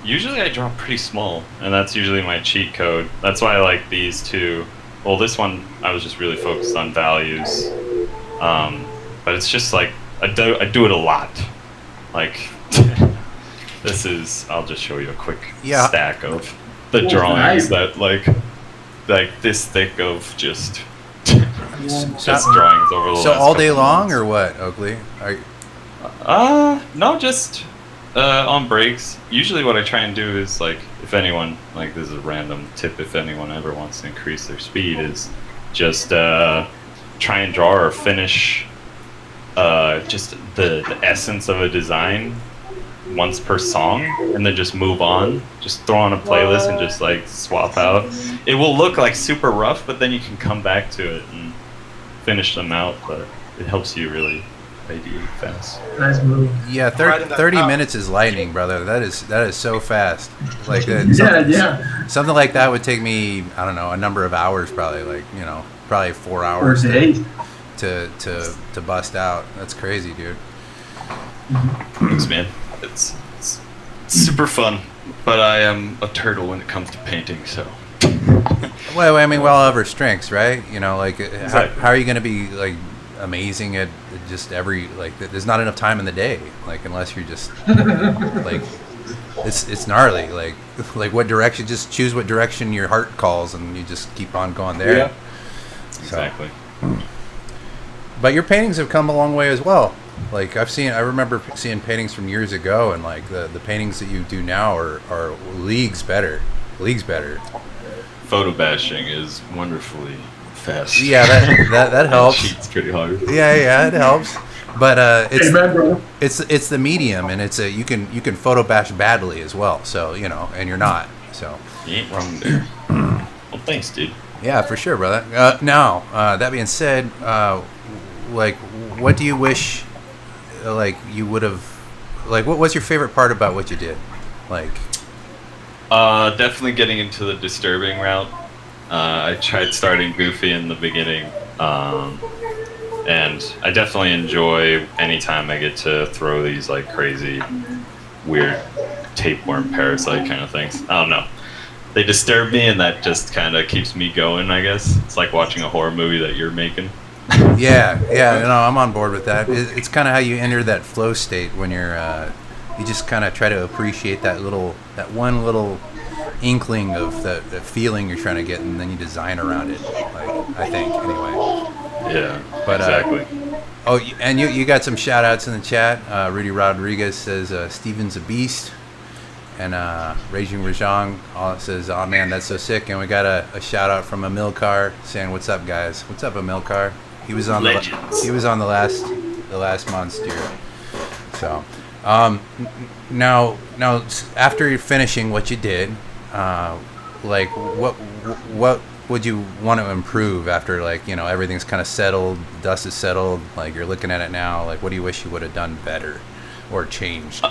Speaker 6: Usually I draw pretty small, and that's usually my cheat code. That's why I like these two. Well, this one I was just really focused on values. But it's just like I do it a lot. Like this is. I'll just show you a quick stack of the drawings that like this thick of just drawings over the
Speaker 2: So
Speaker 6: last
Speaker 2: all day
Speaker 6: couple
Speaker 2: long
Speaker 6: months.
Speaker 2: or what, Oakley?
Speaker 6: No, just on breaks. Usually what I try and do is like if anyone like this is a random tip if anyone ever wants to increase their speed is just try and draw or finish just the essence of a design once per song and then just move on. Just throw on a playlist and just like swap out. It will look like super rough, but then you can come back to it and finish them out, but it helps you really ideate fast.
Speaker 3: Nice move.
Speaker 2: Yeah, 30 minutes is lightning, brother. That is so fast. Like something like that would take me, I don't know, a number of hours probably, like, you know, probably 4 hours to bust out. That's crazy, dude.
Speaker 6: Thanks, man. It's super fun, but I am a turtle when it comes to painting, so.
Speaker 2: Well, I mean, we all have our strengths, right? You know, like,
Speaker 6: Exactly.
Speaker 2: how are you going to be, like, amazing at just every, like, there's not enough time in the day, like, unless you're just, like, it's gnarly, like what direction, just choose what direction your heart calls, and you just keep on going there.
Speaker 6: Yeah.
Speaker 2: So.
Speaker 6: Exactly.
Speaker 2: But your paintings have come a long way as well. Like I remember seeing paintings from years ago, and like the paintings that you do now are leagues better.
Speaker 6: Photo bashing is wonderfully fast.
Speaker 2: Yeah, that helps.
Speaker 6: Cheats pretty hard.
Speaker 2: Yeah, it helps. But it's the medium, and you can photo bash badly as well. So you know, and you're not. So
Speaker 6: You ain't wrong there. Well, thanks, dude.
Speaker 2: yeah, for sure, brother. Now that being said, like, what do you wish? Like you would have, like, what was your favorite part about what you did? Like,
Speaker 6: Definitely getting into the disturbing route. I tried starting goofy in the beginning, and I definitely enjoy anytime I get to throw these like crazy, weird tapeworm parasite kind of things. I don't know. They disturb me, and that just kind of keeps me going, I guess. It's like watching a horror movie that you're making.
Speaker 2: yeah, no, I'm on board with that. It's kind of how you enter that flow state when you're, you just kind of try to appreciate that one little inkling of the feeling you're trying to get, and then you design around it. Like, I think, anyway.
Speaker 6: Yeah,
Speaker 2: But,
Speaker 6: exactly.
Speaker 2: Oh, and you got some shout outs in the chat. Rudy Rodriguez says Steven's a beast, and Raging Rajang says, "Oh man, that's so sick." And we got a shout out from Amilcar saying, "What's up, guys? What's up, Amilcar?" He was on
Speaker 6: Legends.
Speaker 2: the last Monstieur. So, Now, after you're finishing what you did, like what would you want to improve after, like, you know, everything's kind of settled, dust is settled, like you're looking at it now, like what do you wish you would have done better or changed?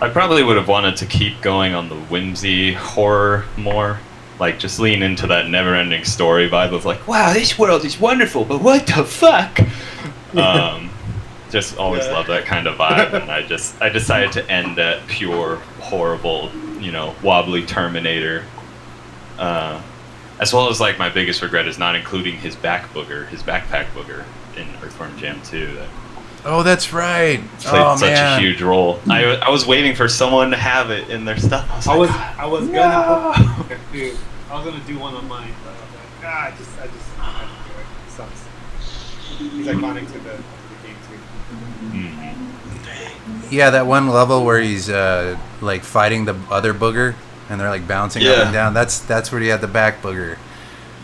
Speaker 6: I probably would have wanted to keep going on the whimsy horror more. Like, just lean into that never-ending story vibe of like, wow, this world is wonderful, but what the fuck? Just always love that kind of vibe, and I decided to end that pure, horrible, you know, wobbly Terminator. As well as, like, my biggest regret is not including his backpack booger in Earthworm Jim 2.
Speaker 2: Oh, that's right.
Speaker 6: Played such a huge role. I was waiting for someone to have it in their stuff.
Speaker 7: I was gonna do one on mine, but I was like, I just had to do it. It sucks. He's iconic to the game too.
Speaker 2: Yeah, that one level where he's like fighting the other booger, and they're like bouncing up and down. That's where he had the back booger.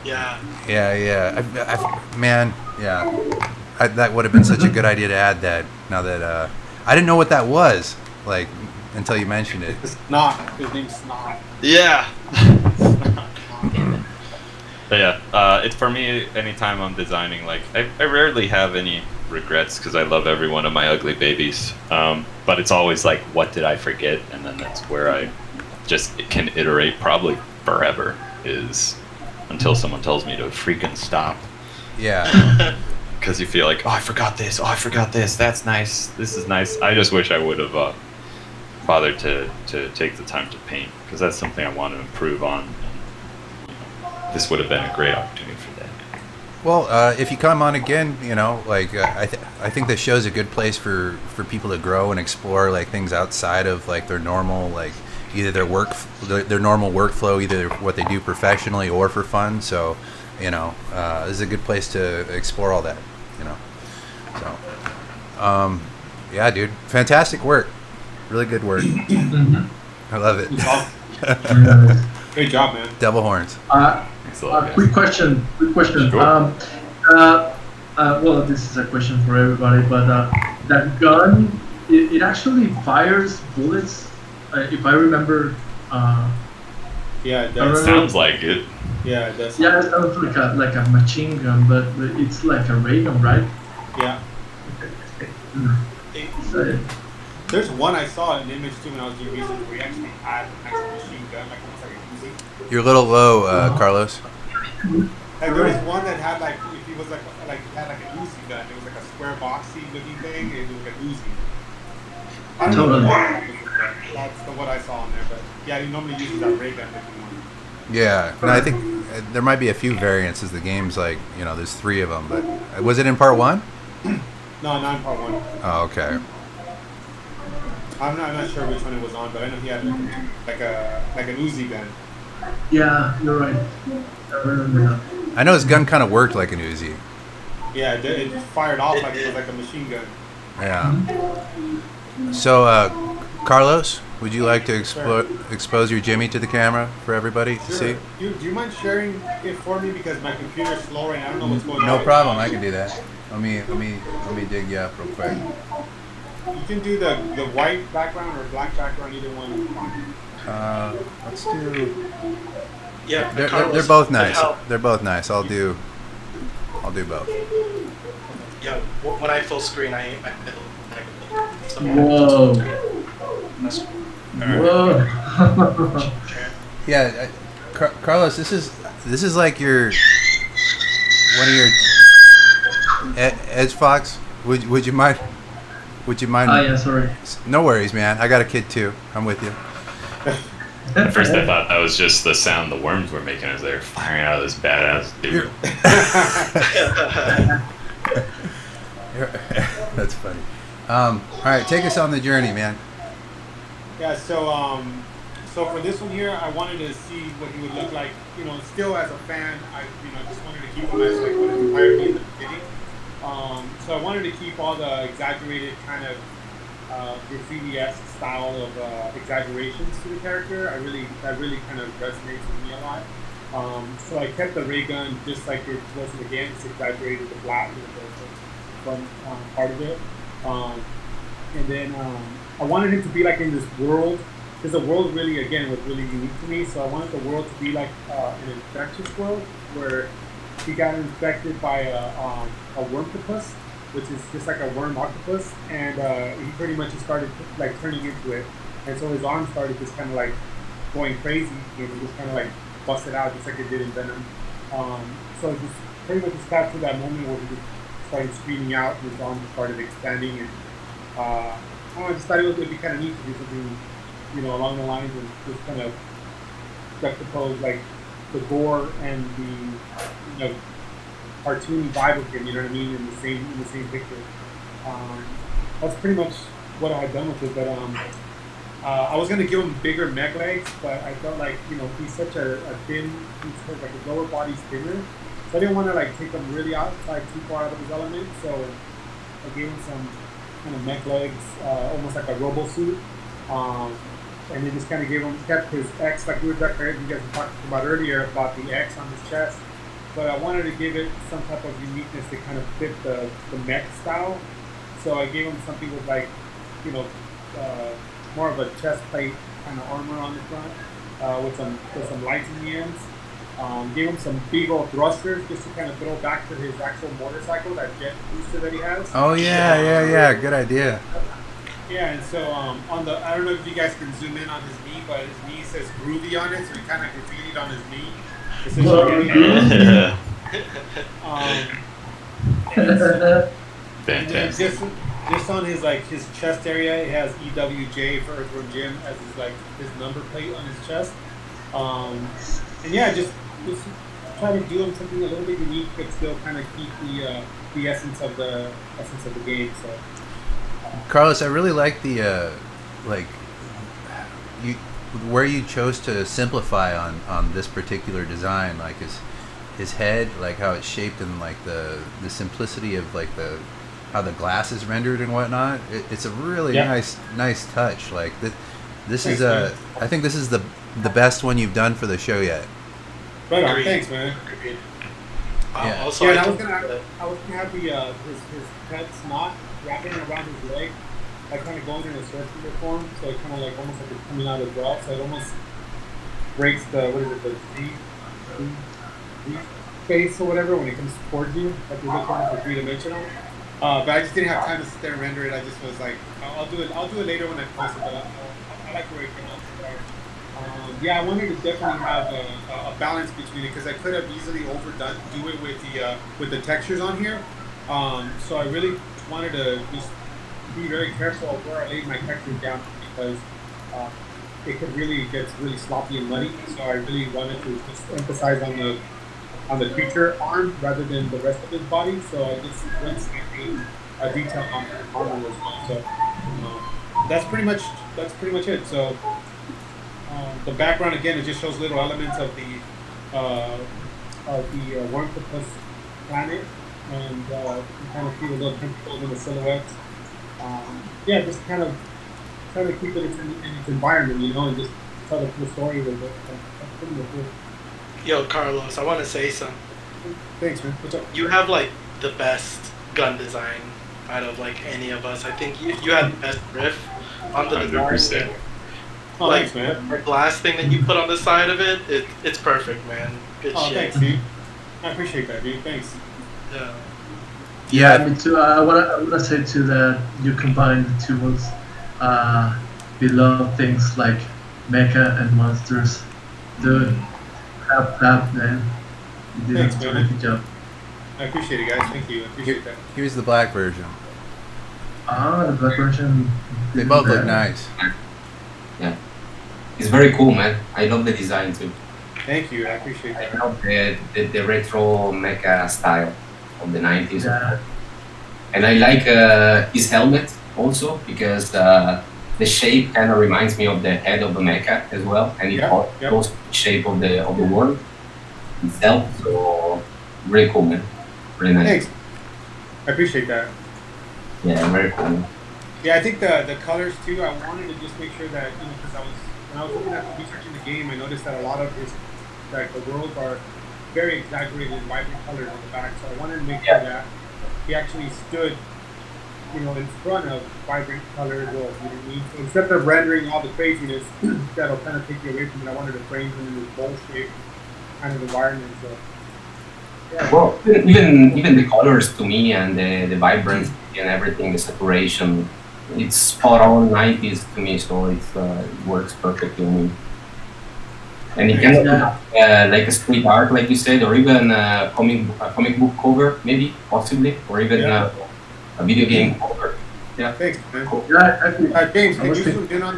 Speaker 4: Yeah.
Speaker 2: Yeah. Man, yeah. That would have been such a good idea to add that. Now that I didn't know what that was, like, until you mentioned it.
Speaker 7: It's not. His name's Snot.
Speaker 4: Yeah.
Speaker 6: But yeah, it's for me. Anytime I'm designing, like, I rarely have any regrets because I love every one of my ugly babies. But it's always like, what did I forget? And then that's where I just can iterate probably forever, is until someone tells me to freaking stop.
Speaker 2: Yeah.
Speaker 6: Because you feel like, oh, I forgot this. That's nice. This is nice. I just wish I would have bothered to take the time to paint, because that's something I want to improve on. And, you know, this would have been a great opportunity for that.
Speaker 2: Well, if you come on again, you know, like I think this show's a good place for people to grow and explore, like, things outside of, like, their normal, like, either their normal workflow, either what they do professionally or for fun. So, you know, this is a good place to explore all that, you know. So, yeah, dude, fantastic work, really good work. I love it.
Speaker 7: Great job, man.
Speaker 2: Double horns.
Speaker 3: Quick question.
Speaker 6: Sure.
Speaker 3: Well, this is a question for everybody, but that gun, it actually fires bullets, if I remember.
Speaker 7: Yeah, it does.
Speaker 6: Sounds like it.
Speaker 7: Yeah, it does.
Speaker 3: Yeah, it sounds like a machine gun, but it's like a ray gun, right?
Speaker 7: Yeah. There's one I saw an image too when I was doing research where he actually had an actual machine gun, like almost like a Uzi.
Speaker 2: You're a little low, Carlos.
Speaker 7: Like there was one that had like, if he was like had like a Uzi gun, it was like a square boxy looking thing, and it was like a Uzi. I don't know that's what I saw in there, but yeah, he normally uses that ray gun looking one.
Speaker 2: Yeah, no, I think there might be a few variants as the game's, like, you know, there's 3 of them, but was it in part 1?
Speaker 7: No, not in part 1.
Speaker 2: Oh, okay.
Speaker 7: I'm not sure which one it was on, but I know he had like an Uzi gun.
Speaker 3: Yeah, you're right. I remember that.
Speaker 2: I know his gun kind of worked like an Uzi.
Speaker 7: Yeah, it fired off like it was like a machine gun.
Speaker 2: Yeah. So, Carlos, would you like to expose your Jimmy to the camera for every to see?
Speaker 7: Do you mind sharing it for me, because my computer's slow right now. I don't know what's going on.
Speaker 2: No problem. I can do that. Let me dig you up real quick.
Speaker 7: You can do the white background or black background, either one.
Speaker 2: Let's do.
Speaker 4: Yeah,
Speaker 2: They're both nice. They're both nice. I'll do both.
Speaker 4: Yeah, when I full screen, I
Speaker 3: Whoa. Whoa.
Speaker 2: Yeah, Carlos, this is like your one of your Dez Fox. Would you mind? Would you mind?
Speaker 3: Oh yeah, sorry.
Speaker 2: No worries, man. I got a kid too. I'm with you.
Speaker 6: At first, I thought that was just the sound the worms were making as they were firing out of this badass dude.
Speaker 2: That's funny. All right, take us on the journey, man.
Speaker 7: Yeah, so for this one here, I wanted to see what he would look like. You know, still as a fan, I just wanted to keep him as like what his entire in the beginning. So I wanted to keep all the exaggerated kind of graffiti-esque style of exaggerations to the character. That really kind of resonates with me a lot. So I kept the ray gun just like it was in the game, just exaggerated the black, the fun part of it. and then I wanted him to be like in this world, because the world really, again, was really unique to me. So I wanted the world to be like an infectious world where he got infected by a wormtopus, which is just like a worm octopus, and he pretty much just started like turning into it, and so his arm started just kind of like going crazy, and it just kind of like busted out just like it did in Venom. So it just pretty much just captured that moment where he just started screaming out, and his arm just started expanding, and I don't know, I just thought it would be kind of neat to do something, you know, along the lines of just kind of juxtapose like the gore and the, you know, cartoony vibe of him, you know what I mean, in the same picture. That's pretty much what I had done with it. But I was gonna give him bigger mech legs, but I felt like, you know, he's such a thin, he's like his lower body's thinner, so I didn't want to like take him really outside, too far out of his element. So I gave him some kind of mech legs, almost like a robo suit. And then just kind of kept his X, like you guys were talking about earlier, about the X on his chest. But I wanted to give it some type of uniqueness to kind of fit the mech style. So I gave him something with like, you know, more of a chest plate kind of armor on the front, with some lights in the ends. Gave him some big old thrusters just to kind of throw back to his actual motorcycle, that jet booster that he has.
Speaker 2: Oh yeah, good idea.
Speaker 7: Yeah, and so on the, I don't know if you guys can zoom in on his knee, but his knee says groovy on it, so he kind of graffitied on his knee. It says
Speaker 6: Fantastic.
Speaker 7: Just on his like his chest area, it has EWJ for Earthworm Jim as his number plate on his chest. And yeah, just try to do him something a little bit unique, but still kind of keep the essence of the game. So.
Speaker 2: Carlos, I really like the where you chose to simplify on this particular design, like his head, like how it's shaped, and like the simplicity of like how the glass is rendered and whatnot. It's a really nice touch. Like this is I think this is the best one you've done for the show yet.
Speaker 7: Right on, thanks, man.
Speaker 2: Yeah.
Speaker 4: Also,
Speaker 7: I was gonna have his pet snot wrapping around his leg, like kind of going in a circular form, so it kind of like almost like it's coming out as well. So it almost breaks the the Z space or whatever when it comes towards you, like you're looking at the 3-dimensional. But I just didn't have time to sit there and render it. I just was like, I'll do it later when I post it. But I like where it came out. Yeah, I wanted to definitely have a balance between it, because I could have easily do it with the textures on here. So I really wanted to just be very careful of where I laid my textures down, because it could really get really sloppy and muddy. So I really wanted to just emphasize on the creature arm rather than the rest of his body. So I just went a detail on the armor as well. So that's pretty much it. So the background, again, it just shows little elements of the Wormtopus planet, and you kind of see the little tentacles in the silhouettes. Yeah, just kind of try to keep it in its environment, you know, and just tell the cool story with it. That's pretty much it.
Speaker 4: Yo, Carlos, I want to say something.
Speaker 7: Thanks, man. What's up?
Speaker 4: You have like the best gun design out of like any of us. I think you had the best riff on the
Speaker 6: 100%.
Speaker 4: design.
Speaker 7: Oh,
Speaker 4: Like
Speaker 7: thanks, man.
Speaker 4: the glass thing that you put on the side of it, it's perfect, man. Good shit.
Speaker 7: Thanks, dude. I appreciate that, dude. Thanks.
Speaker 4: Yeah.
Speaker 2: Yeah.
Speaker 3: Me too. I wanna say too that you combine the two worlds. We love things like mecha and monsters. Dude, clap, man. You did
Speaker 7: Thanks,
Speaker 3: a
Speaker 7: man.
Speaker 3: terrific job.
Speaker 7: I appreciate it, guys. Thank you. I appreciate that.
Speaker 2: Here's the black version.
Speaker 3: The black version.
Speaker 2: They both look nice.
Speaker 5: Yeah, it's very cool, man. I love the design too.
Speaker 7: Thank you. I appreciate
Speaker 5: I
Speaker 7: that.
Speaker 5: love the retro mecha style of the 90s.
Speaker 3: Yeah.
Speaker 5: And I like his helmet also, because the shape kind of reminds me of the head of the mecha as well, and it goes the shape of the world itself. So really cool, man. Really nice.
Speaker 7: Thanks. I appreciate that.
Speaker 5: Yeah, very cool.
Speaker 7: Yeah, I think the colors too. I wanted to just make sure that, you know, because when I was looking at researching the game, I noticed that a lot of his, like, the worlds are very exaggerated, vibrant colors on the back. So I wanted to make sure that he actually stood in front of vibrant colored worlds. You know what I mean? So instead of rendering all the craziness, that'll kind of take you away from it. I wanted to frame them in this bowl shape kind of environment. So, yeah.
Speaker 5: Well, even the colors to me and the vibrancy and everything, the saturation, it's spot on 90s to me. So it works perfectly on me. And it can like a street art, like you said, or even a comic book cover, maybe, possibly, or even a video game cover. Yeah.
Speaker 7: Thanks, man.
Speaker 5: Cool.
Speaker 7: Yeah, James, can you zoom in on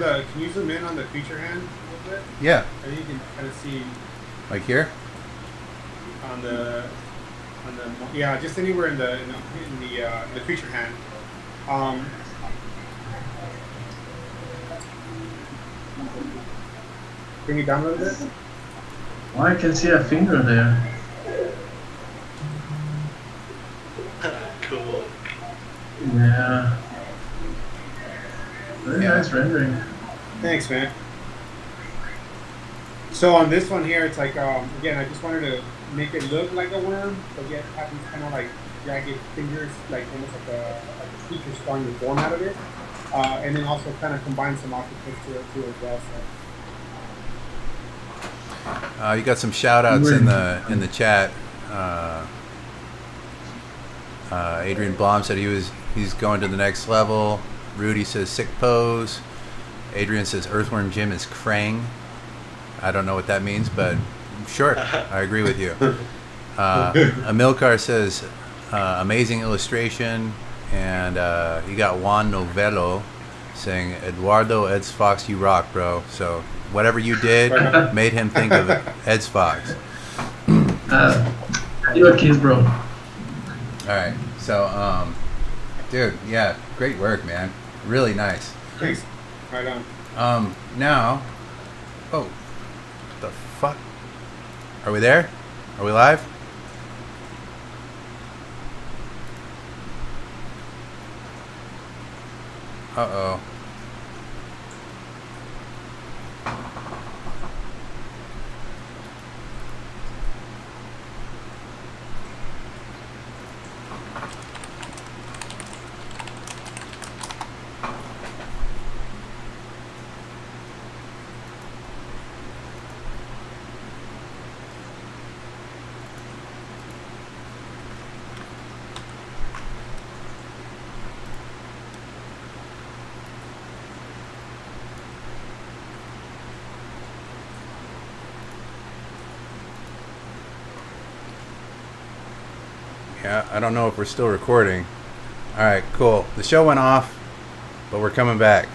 Speaker 7: the creature hand a little bit?
Speaker 2: Yeah.
Speaker 7: I think you can kind of see
Speaker 2: Like here?
Speaker 7: on the yeah, just anywhere in the creature hand. Bring it down a little bit.
Speaker 3: Oh, I can see a finger there.
Speaker 4: Cool.
Speaker 3: Yeah. Very nice rendering.
Speaker 7: Thanks, man. So on this one here, it's like again, I just wanted to make it look like a worm, but yet have these kind of like jagged fingers, like almost like a creature starting to form out of it, and then also kind of combine some architecture too as well. So.
Speaker 2: You got some shout outs in the chat. Adrian Blom said he's going to the next level. Rudy says sick pose. Adrian says Earthworm Jim is Krang. I don't know what that means, but sure, I agree with you. Amilcar says amazing illustration, and you got Juan Novello saying Eduardo Dez Fox, you rock, bro. So whatever you did made him think of Dez Fox.
Speaker 3: You a kiss, bro.
Speaker 2: All right, so dude, yeah, great work, man. Really nice.
Speaker 7: Thanks. Right on.
Speaker 2: Now, oh, the fuck? Are we there? Are we live? Uh-oh. Yeah, I don't know if we're still recording. All right, cool. The show went off, but we're coming back.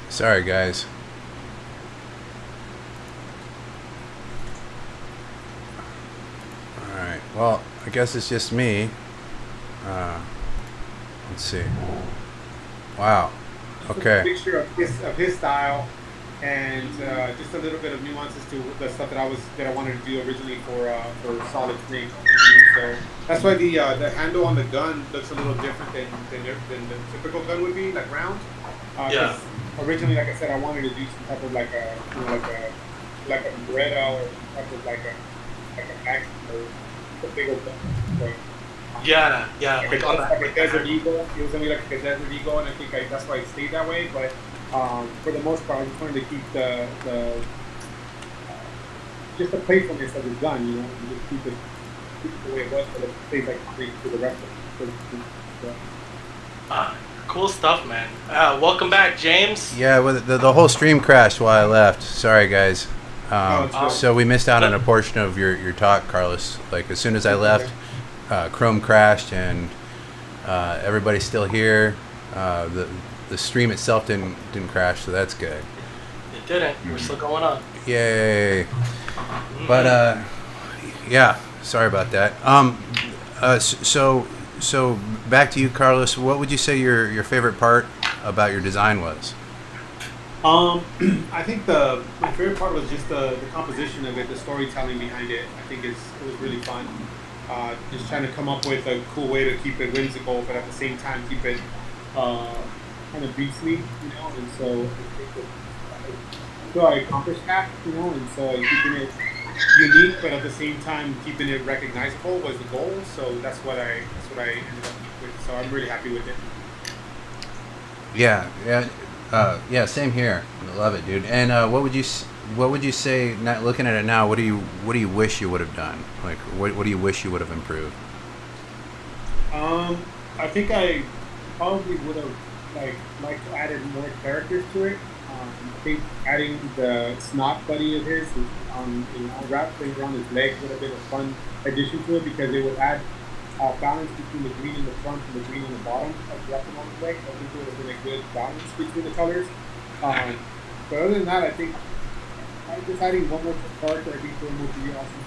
Speaker 2: Sorry, guys. All right. Well, I guess it's just me. Let's see. Wow. Okay.
Speaker 7: A picture of his style, and just a little bit of nuances to the stuff that I wanted to do originally for Solid Snake. So that's why the handle on the gun looks a little different than the typical gun would be, like round.
Speaker 4: Yeah.
Speaker 7: Originally, like I said, I wanted to do some type of like a Beretta or some type of like a Mac or a bigger gun. So,
Speaker 4: Yeah,
Speaker 7: like on a Desert Eagle. It was only like a Desert Eagle, and I think that's why it stayed that way. But for the most part, I just wanted to keep the just the playfulness of the gun, you know, and just keep it the way it was, but it stays like free to the rest of it.
Speaker 4: Cool stuff, man. Welcome back, James.
Speaker 2: Yeah, well, the whole stream crashed while I left. Sorry, guys. So we missed out on a portion of your talk, Carlos. Like as soon as I left, Chrome crashed, and everybody's still here. The stream itself didn't crash, so that's good.
Speaker 4: It didn't. We're still going on.
Speaker 2: Yay! But yeah, sorry about that. So back to you, Carlos. What would you say your favorite part about your design was?
Speaker 7: I think my favorite part was just the composition of it, the storytelling behind it. I think it was really fun. Just trying to come up with a cool way to keep it whimsical, but at the same time keep it kind of beastly, and so I feel I accomplished that, and so keeping it unique, but at the same time keeping it recognizable was the goal. So that's what I ended up with. So I'm really happy with it.
Speaker 2: Yeah, same here. I love it, dude. And what would you say? Not looking at it now, what do you wish you would have done? Like, what do you wish you would have improved?
Speaker 7: I think I probably would have liked to added more characters to it. I think adding the snot buddy of his wrapped things around his leg would have been a fun addition to it, because it would add balance between the green in the front and the green in the bottom of wrapped on his leg. I think it would have been a good balance between the colors. But other than that, I think just adding one more character, I think would be awesome.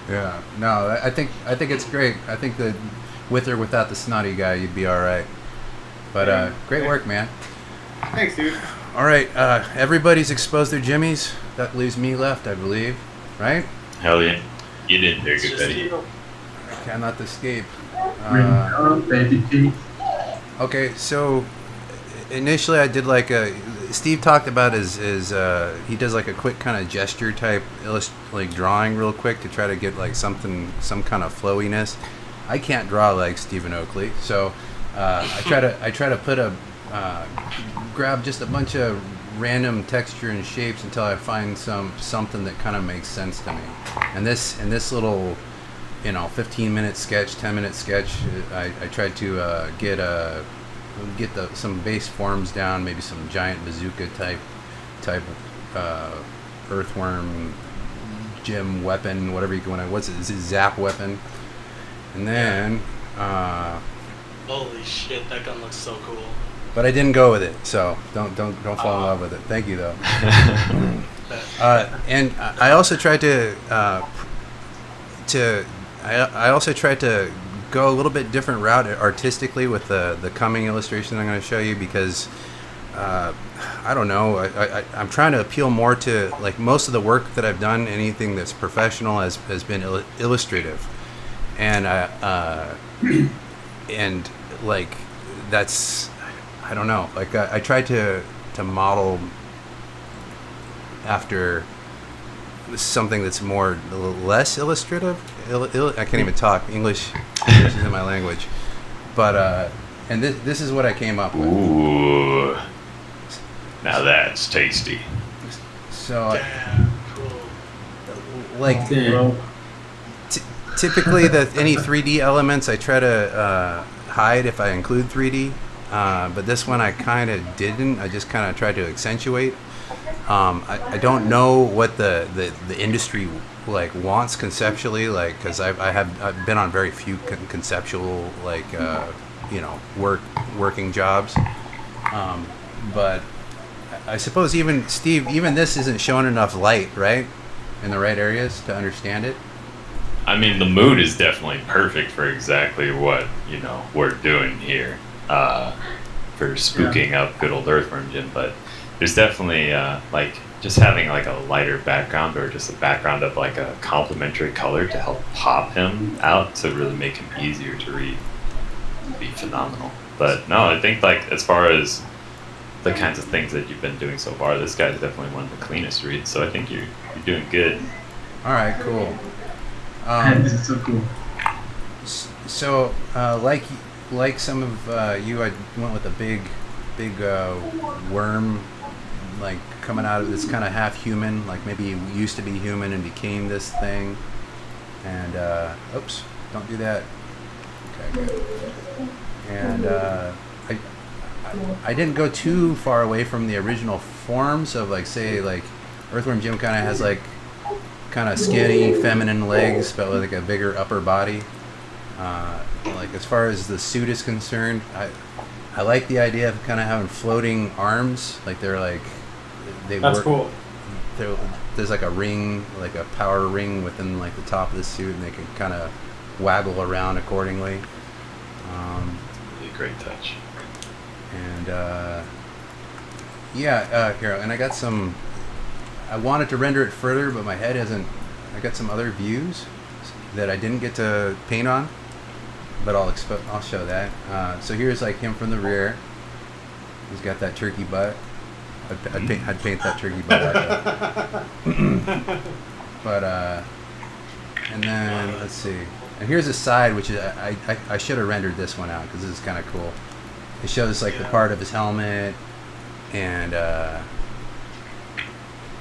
Speaker 2: Yeah, no, I think it's great. I think that with or without the snotty guy, you'd be all right. But great work, man.
Speaker 7: Thanks, dude.
Speaker 2: All right, everybody's exposed their jimmies. That leaves me left, I believe. Right?
Speaker 6: Hell yeah. You did very good, buddy.
Speaker 2: Cannot escape.
Speaker 3: Baby.
Speaker 2: Okay, so initially I did like Steve talked about his he does like a quick kind of gesture type like drawing real quick to try to get like some kind of flowiness. I can't draw like Steven Oakley, so I try to put grab just a bunch of random texture and shapes until I find something that kind of makes sense to me. And this little 15-minute sketch, 10-minute sketch, I tried to get some base forms down, maybe some giant bazooka type Earthworm Jim weapon, whatever you want to, what's it, zap weapon. And then
Speaker 4: holy shit, that gun looks so cool.
Speaker 2: But I didn't go with it, so don't fall in love with it. Thank you though. And I also tried I also tried to go a little bit different route artistically with the coming illustration I'm going to show you, because I don't know, I'm trying to appeal more to, like, most of the work that I've done, anything that's professional has been illustrative, and and like that's, I don't know, like I tried to model after something that's less illustrative. I can't even talk English. English isn't my language, but and this is what I came up with.
Speaker 6: Ooh, now that's tasty.
Speaker 2: So,
Speaker 4: Damn, cool.
Speaker 2: like, typically any 3D elements I try to hide if I include 3D, but this one I kind of didn't. I just kind of tried to accentuate. I don't know what the industry like wants conceptually, like, because I've been on very few conceptual working jobs, but I suppose even Steve, this isn't showing enough light, right, in the right areas to understand it.
Speaker 6: I mean, the mood is definitely perfect for exactly what we're doing here, for spooking up good old Earthworm Jim, but there's definitely like just having like a lighter background, or just a background of like a complementary color to help pop him out to really make him easier to read, be phenomenal. But no, I think, like, as far as the kinds of things that you've been doing so far, this guy's definitely one of the cleanest reads, so I think you're doing good.
Speaker 2: All right, cool.
Speaker 3: This is so cool.
Speaker 2: So like some of you, I went with a big worm, like, coming out of this kind of half human, like maybe he used to be human and became this thing. And oops, don't do that. Okay, good. And I didn't go too far away from the original forms of, like, say, like Earthworm Jim kind of has like kind of skinny feminine legs but with like a bigger upper body. Like, as far as the suit is concerned, I like the idea of kind of having floating arms, like they're like
Speaker 7: That's cool.
Speaker 2: There's like a ring, like a power ring within like the top of the suit, and they can kind of waggle around accordingly.
Speaker 6: Really great touch.
Speaker 2: And here, and I got some. I wanted to render it further, but my head hasn't. I got some other views that I didn't get to paint on. but I'll show that. So here's like him from the rear. He's got that turkey butt. I'd paint that turkey butt like that. But and then let's see. And here's a side, which is I should have rendered this one out because this is kind of cool. It shows like the part of his helmet, and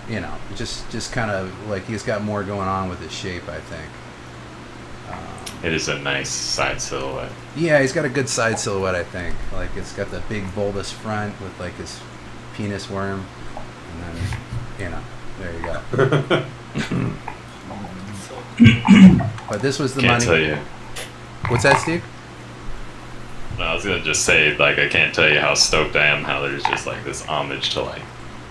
Speaker 2: you know, just kind of like he's got more going on with his shape, I think.
Speaker 6: It is a nice side silhouette.
Speaker 2: Yeah, he's got a good side silhouette, I think. Like it's got the big bulbous front with like his penis worm, and then you know, there you go. But this was the
Speaker 6: Can't
Speaker 2: money.
Speaker 6: tell you.
Speaker 2: What's that, Steve?
Speaker 6: No, I was gonna just say, like, I can't tell you how stoked I am how there's just like this homage to like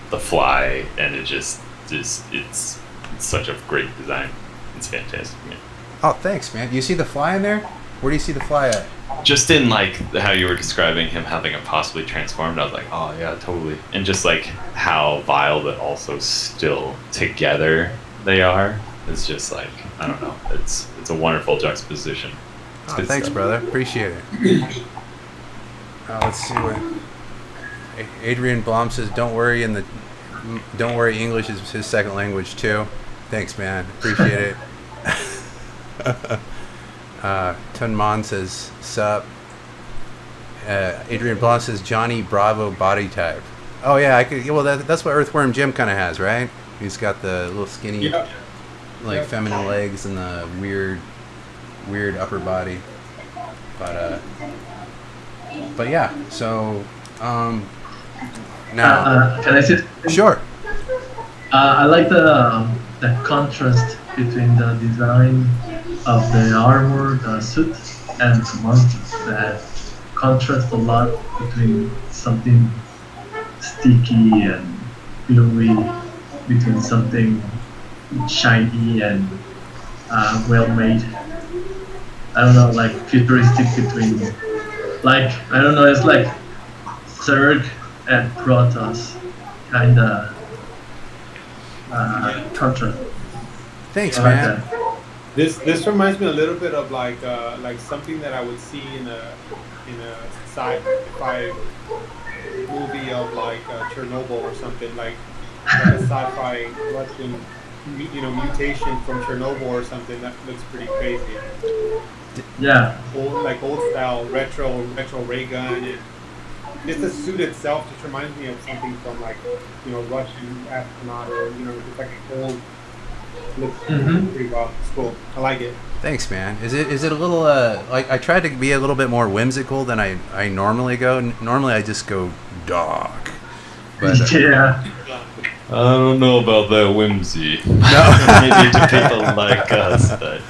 Speaker 6: the Fly, and it just it's such a great design. It's fantastic, man.
Speaker 2: Oh, thanks, man. You see the Fly in there? Where do you see the Fly at?
Speaker 6: Just in like how you were describing him having it possibly transformed, I was like, oh yeah, totally. And just like how vile but also still together they are. It's just like, I don't know. It's a wonderful juxtaposition.
Speaker 2: Oh, thanks, brother. Appreciate it. Let's see what Adrian Blom says. Don't worry, English is his second language too. Thanks, man. Appreciate it. Tunmon says sup. Adrian Blom says Johnny Bravo body type. Oh yeah, well that's what Earthworm Jim kind of has, right? He's got the little skinny, feminine legs and the weird upper body. But yeah, so now
Speaker 3: can I say?
Speaker 2: Sure.
Speaker 3: I like the contrast between the design of the armor, the suit, and the monsters. That contrast a lot between something sticky and gluey, between something shiny and well made. I don't know, like futuristic between, like, I don't know, it's like Zerg and Protoss kinda contrast.
Speaker 2: Thanks,
Speaker 3: I like
Speaker 2: man.
Speaker 3: that.
Speaker 7: This reminds me a little bit of like something that I would see in a sci-fi movie of like Chernobyl or something, like a sci-fi Russian mutation from Chernobyl or something that looks pretty crazy.
Speaker 3: Yeah.
Speaker 7: Old style retro ray gun, and just the suit itself just reminds me of something from like Russian astronaut or just like an old. Looks pretty well. It's cool. I like it.
Speaker 2: Thanks, man. Is it a little like I tried to be a little bit more whimsical than I normally go. Normally I just go dark. But
Speaker 3: yeah.
Speaker 6: I don't know about that whimsy.
Speaker 2: No.
Speaker 6: Maybe to people like us. But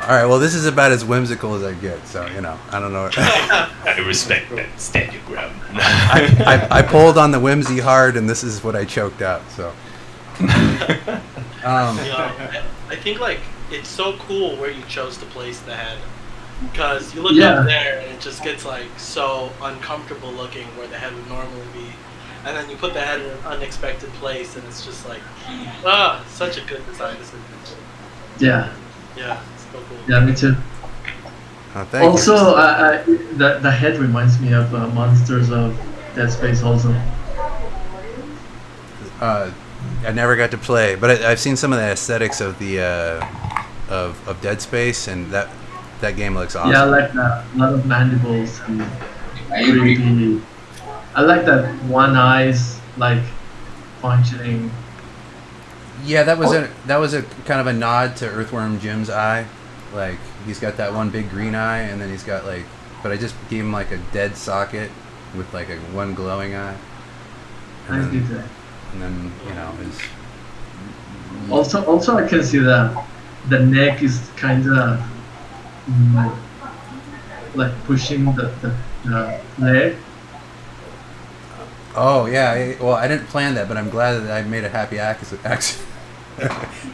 Speaker 2: all right. Well, this is about as whimsical as I get. So I don't know.
Speaker 6: I respect that. Stand your ground.
Speaker 2: I pulled on the whimsy hard, and this is what I choked out. So.
Speaker 4: I think like it's so cool where you chose to place the head, because you look up there and it just gets like so uncomfortable looking where the head would normally be, and then you put the head in an unexpected place and it's just like such a good design decision.
Speaker 3: Yeah,
Speaker 4: it's so cool.
Speaker 3: Yeah, me too.
Speaker 2: Thank
Speaker 3: also,
Speaker 2: you.
Speaker 3: the head reminds me of Monsters of Dead Space also.
Speaker 2: I never got to play, but I've seen some of the aesthetics of the of Dead Space, and that game looks awesome.
Speaker 3: Yeah, I like that. A lot of mandibles and
Speaker 5: I agree.
Speaker 3: creepy. I like that one eye's like functioning.
Speaker 2: Yeah, that was a kind of a nod to Earthworm Jim's eye. Like he's got that one big green eye, and then he's got like, but I just gave him like a dead socket with like a one glowing eye.
Speaker 3: Nice detail.
Speaker 2: And then his.
Speaker 3: Also, I can see that the neck is kind of like pushing the leg.
Speaker 2: Oh yeah, well I didn't plan that, but I'm glad that I made a happy accident.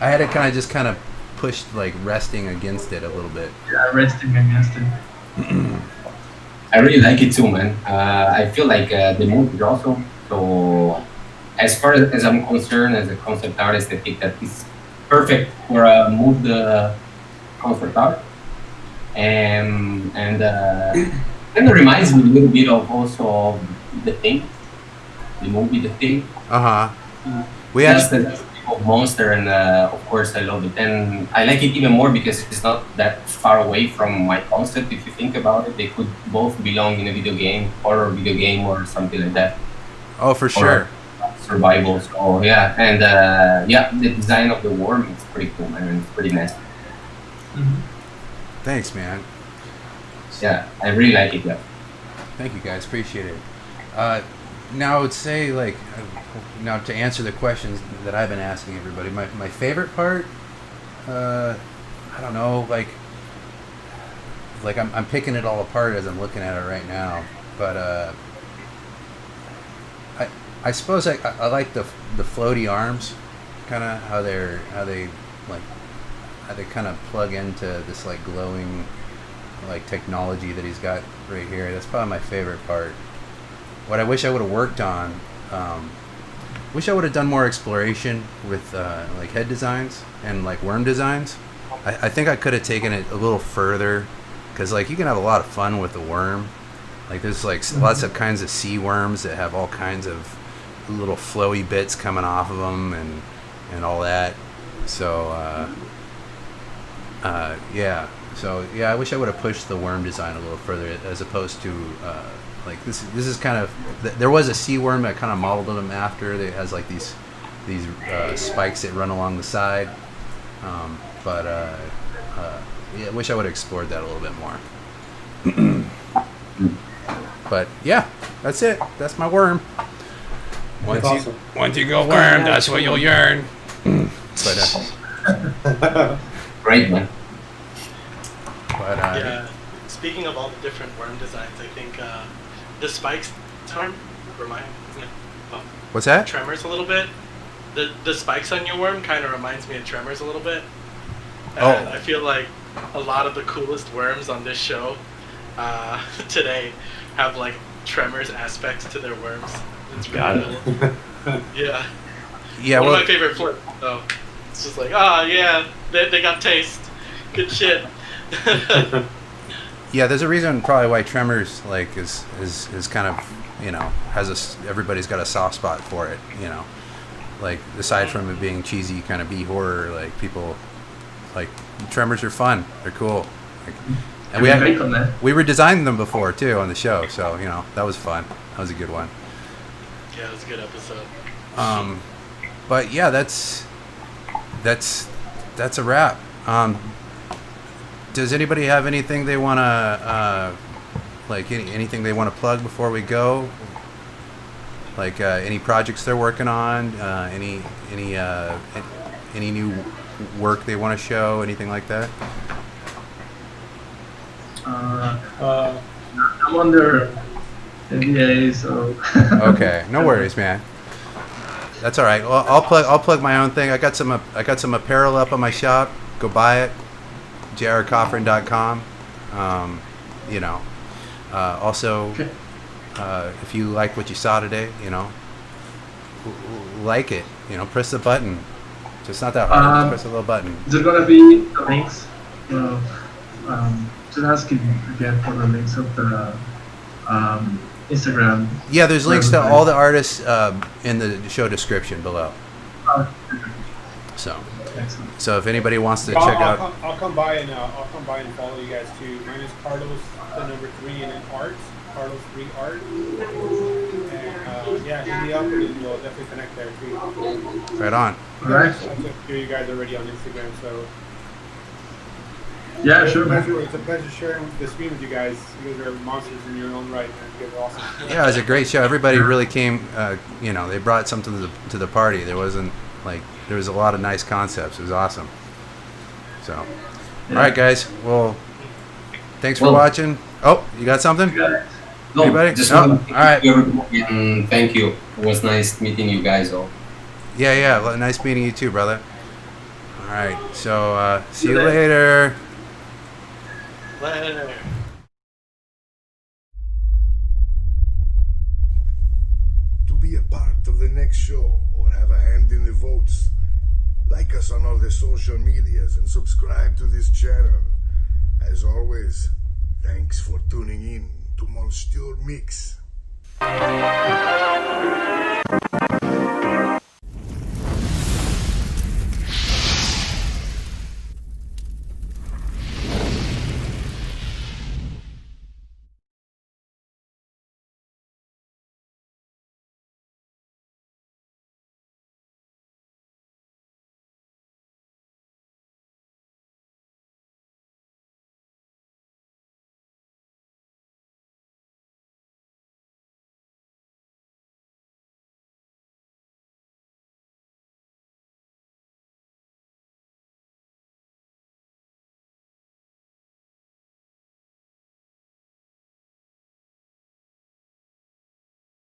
Speaker 2: I had it kind of pushed, like resting against it a little bit.
Speaker 3: Yeah, resting against it.
Speaker 5: I really like it too, man. I feel like the movie is awesome. So, as far as I'm concerned, as a concept artist, I think that it's perfect for a moved concept art. And kind of reminds me a little bit of also of The Thing, the movie The Thing. We actually of Monster, and of course I love it, and I like it even more because it's not that far away from my concept. If you think about it, they could both belong in a video game, horror video game, or something like that.
Speaker 2: Oh, for sure.
Speaker 5: Survival. So yeah, and the design of the worm is pretty cool, man. It's pretty nice.
Speaker 2: Thanks, man.
Speaker 5: Yeah, I really like it. Yeah.
Speaker 2: Thank you, guys. Appreciate it. Now, I would say, like, now to answer the questions that I've been asking everybody, my favorite part, I don't know, like I'm picking it all apart as I'm looking at it right now, but I suppose I like the floaty arms, kind of how they kind of plug into this like glowing like technology that he's got right here. That's probably my favorite part. What I wish I would have worked on, wish I would have done more exploration with like head designs and like worm designs. I think I could have taken it a little further, because like you can have a lot of fun with the worm. Like there's like lots of kinds of sea worms that have all kinds of little flowy bits coming off of them and all that. So yeah. So yeah, I wish I would have pushed the worm design a little further, as opposed to like this is kind of, there was a sea worm that kind of modeled them after. It has like these spikes that run along the side, but yeah, I wish I would have explored that a little bit more. But yeah, that's it. That's my worm. Once you go worm, that's what you'll yearn. But
Speaker 5: great, man.
Speaker 2: But
Speaker 4: yeah. Speaking of all the different worm designs, I think the spikes arm remind me of
Speaker 2: what's that?
Speaker 4: Tremors a little bit. The spikes on your worm kind of reminds me of Tremors a little bit.
Speaker 2: Oh.
Speaker 4: And I feel like a lot of the coolest worms on this show today have like Tremors aspects to their worms. It's really cool. Yeah.
Speaker 2: Yeah.
Speaker 4: One of my favorite flips, though. It's just like, yeah, they got taste. Good shit.
Speaker 2: Yeah, there's a reason probably why Tremors like is kind of, you know, everybody's got a soft spot for it, you know. Like aside from it being cheesy kind of B horror, like people like Tremors are fun. They're cool. Like, and we were designing them before too on the show, so you know that was fun. That was a good one.
Speaker 4: Yeah, it was a good episode.
Speaker 2: But yeah, that's a wrap. Does anybody have anything they want to like anything they want to plug before we go? Like any projects they're working on, any new work they want to show, anything like that?
Speaker 3: I'm under NDA, so.
Speaker 2: Okay, no worries, man. That's all right. Well, I'll plug my own thing. I got some apparel up on my shop. Go buy it. jrcoffrin.com. You know. Also, if you like what you saw today, you know, like it. You know, press the button. It's not that hard. Just press a little button.
Speaker 3: Is there gonna be the links? Just asking again for the links of the Instagram.
Speaker 2: Yeah, there's links to all the artists in the show description below. So if anybody wants to check out,
Speaker 7: I'll come by and follow you guys too. Mine is Carlos, the number 3, and then Art, Carlos 3 Art. And yeah, hit me up and we'll definitely connect there too.
Speaker 2: Right on.
Speaker 3: All right.
Speaker 7: I'm sure you guys are already on Instagram, so.
Speaker 3: Yeah, sure.
Speaker 7: It's a pleasure sharing the screen with you guys. You guys are monsters in your own right, man. You guys are awesome.
Speaker 2: Yeah, it was a great show. Everybody really came. You know, they brought something to the party. There wasn't like there was a lot of nice concepts. It was awesome. So, all right, guys. Well, thanks for watching. Oh, you got something?
Speaker 5: No,
Speaker 2: anybody?
Speaker 5: just
Speaker 2: all right.
Speaker 5: And thank you. It was nice meeting you guys all.
Speaker 2: Yeah. Nice meeting you too, brother. All right. So, see you later.
Speaker 4: Later.
Speaker 1: To be a part of the next show or have a hand in the votes, like us on all the social medias and subscribe to this channel. As always, thanks for tuning in to Monstieur Mix.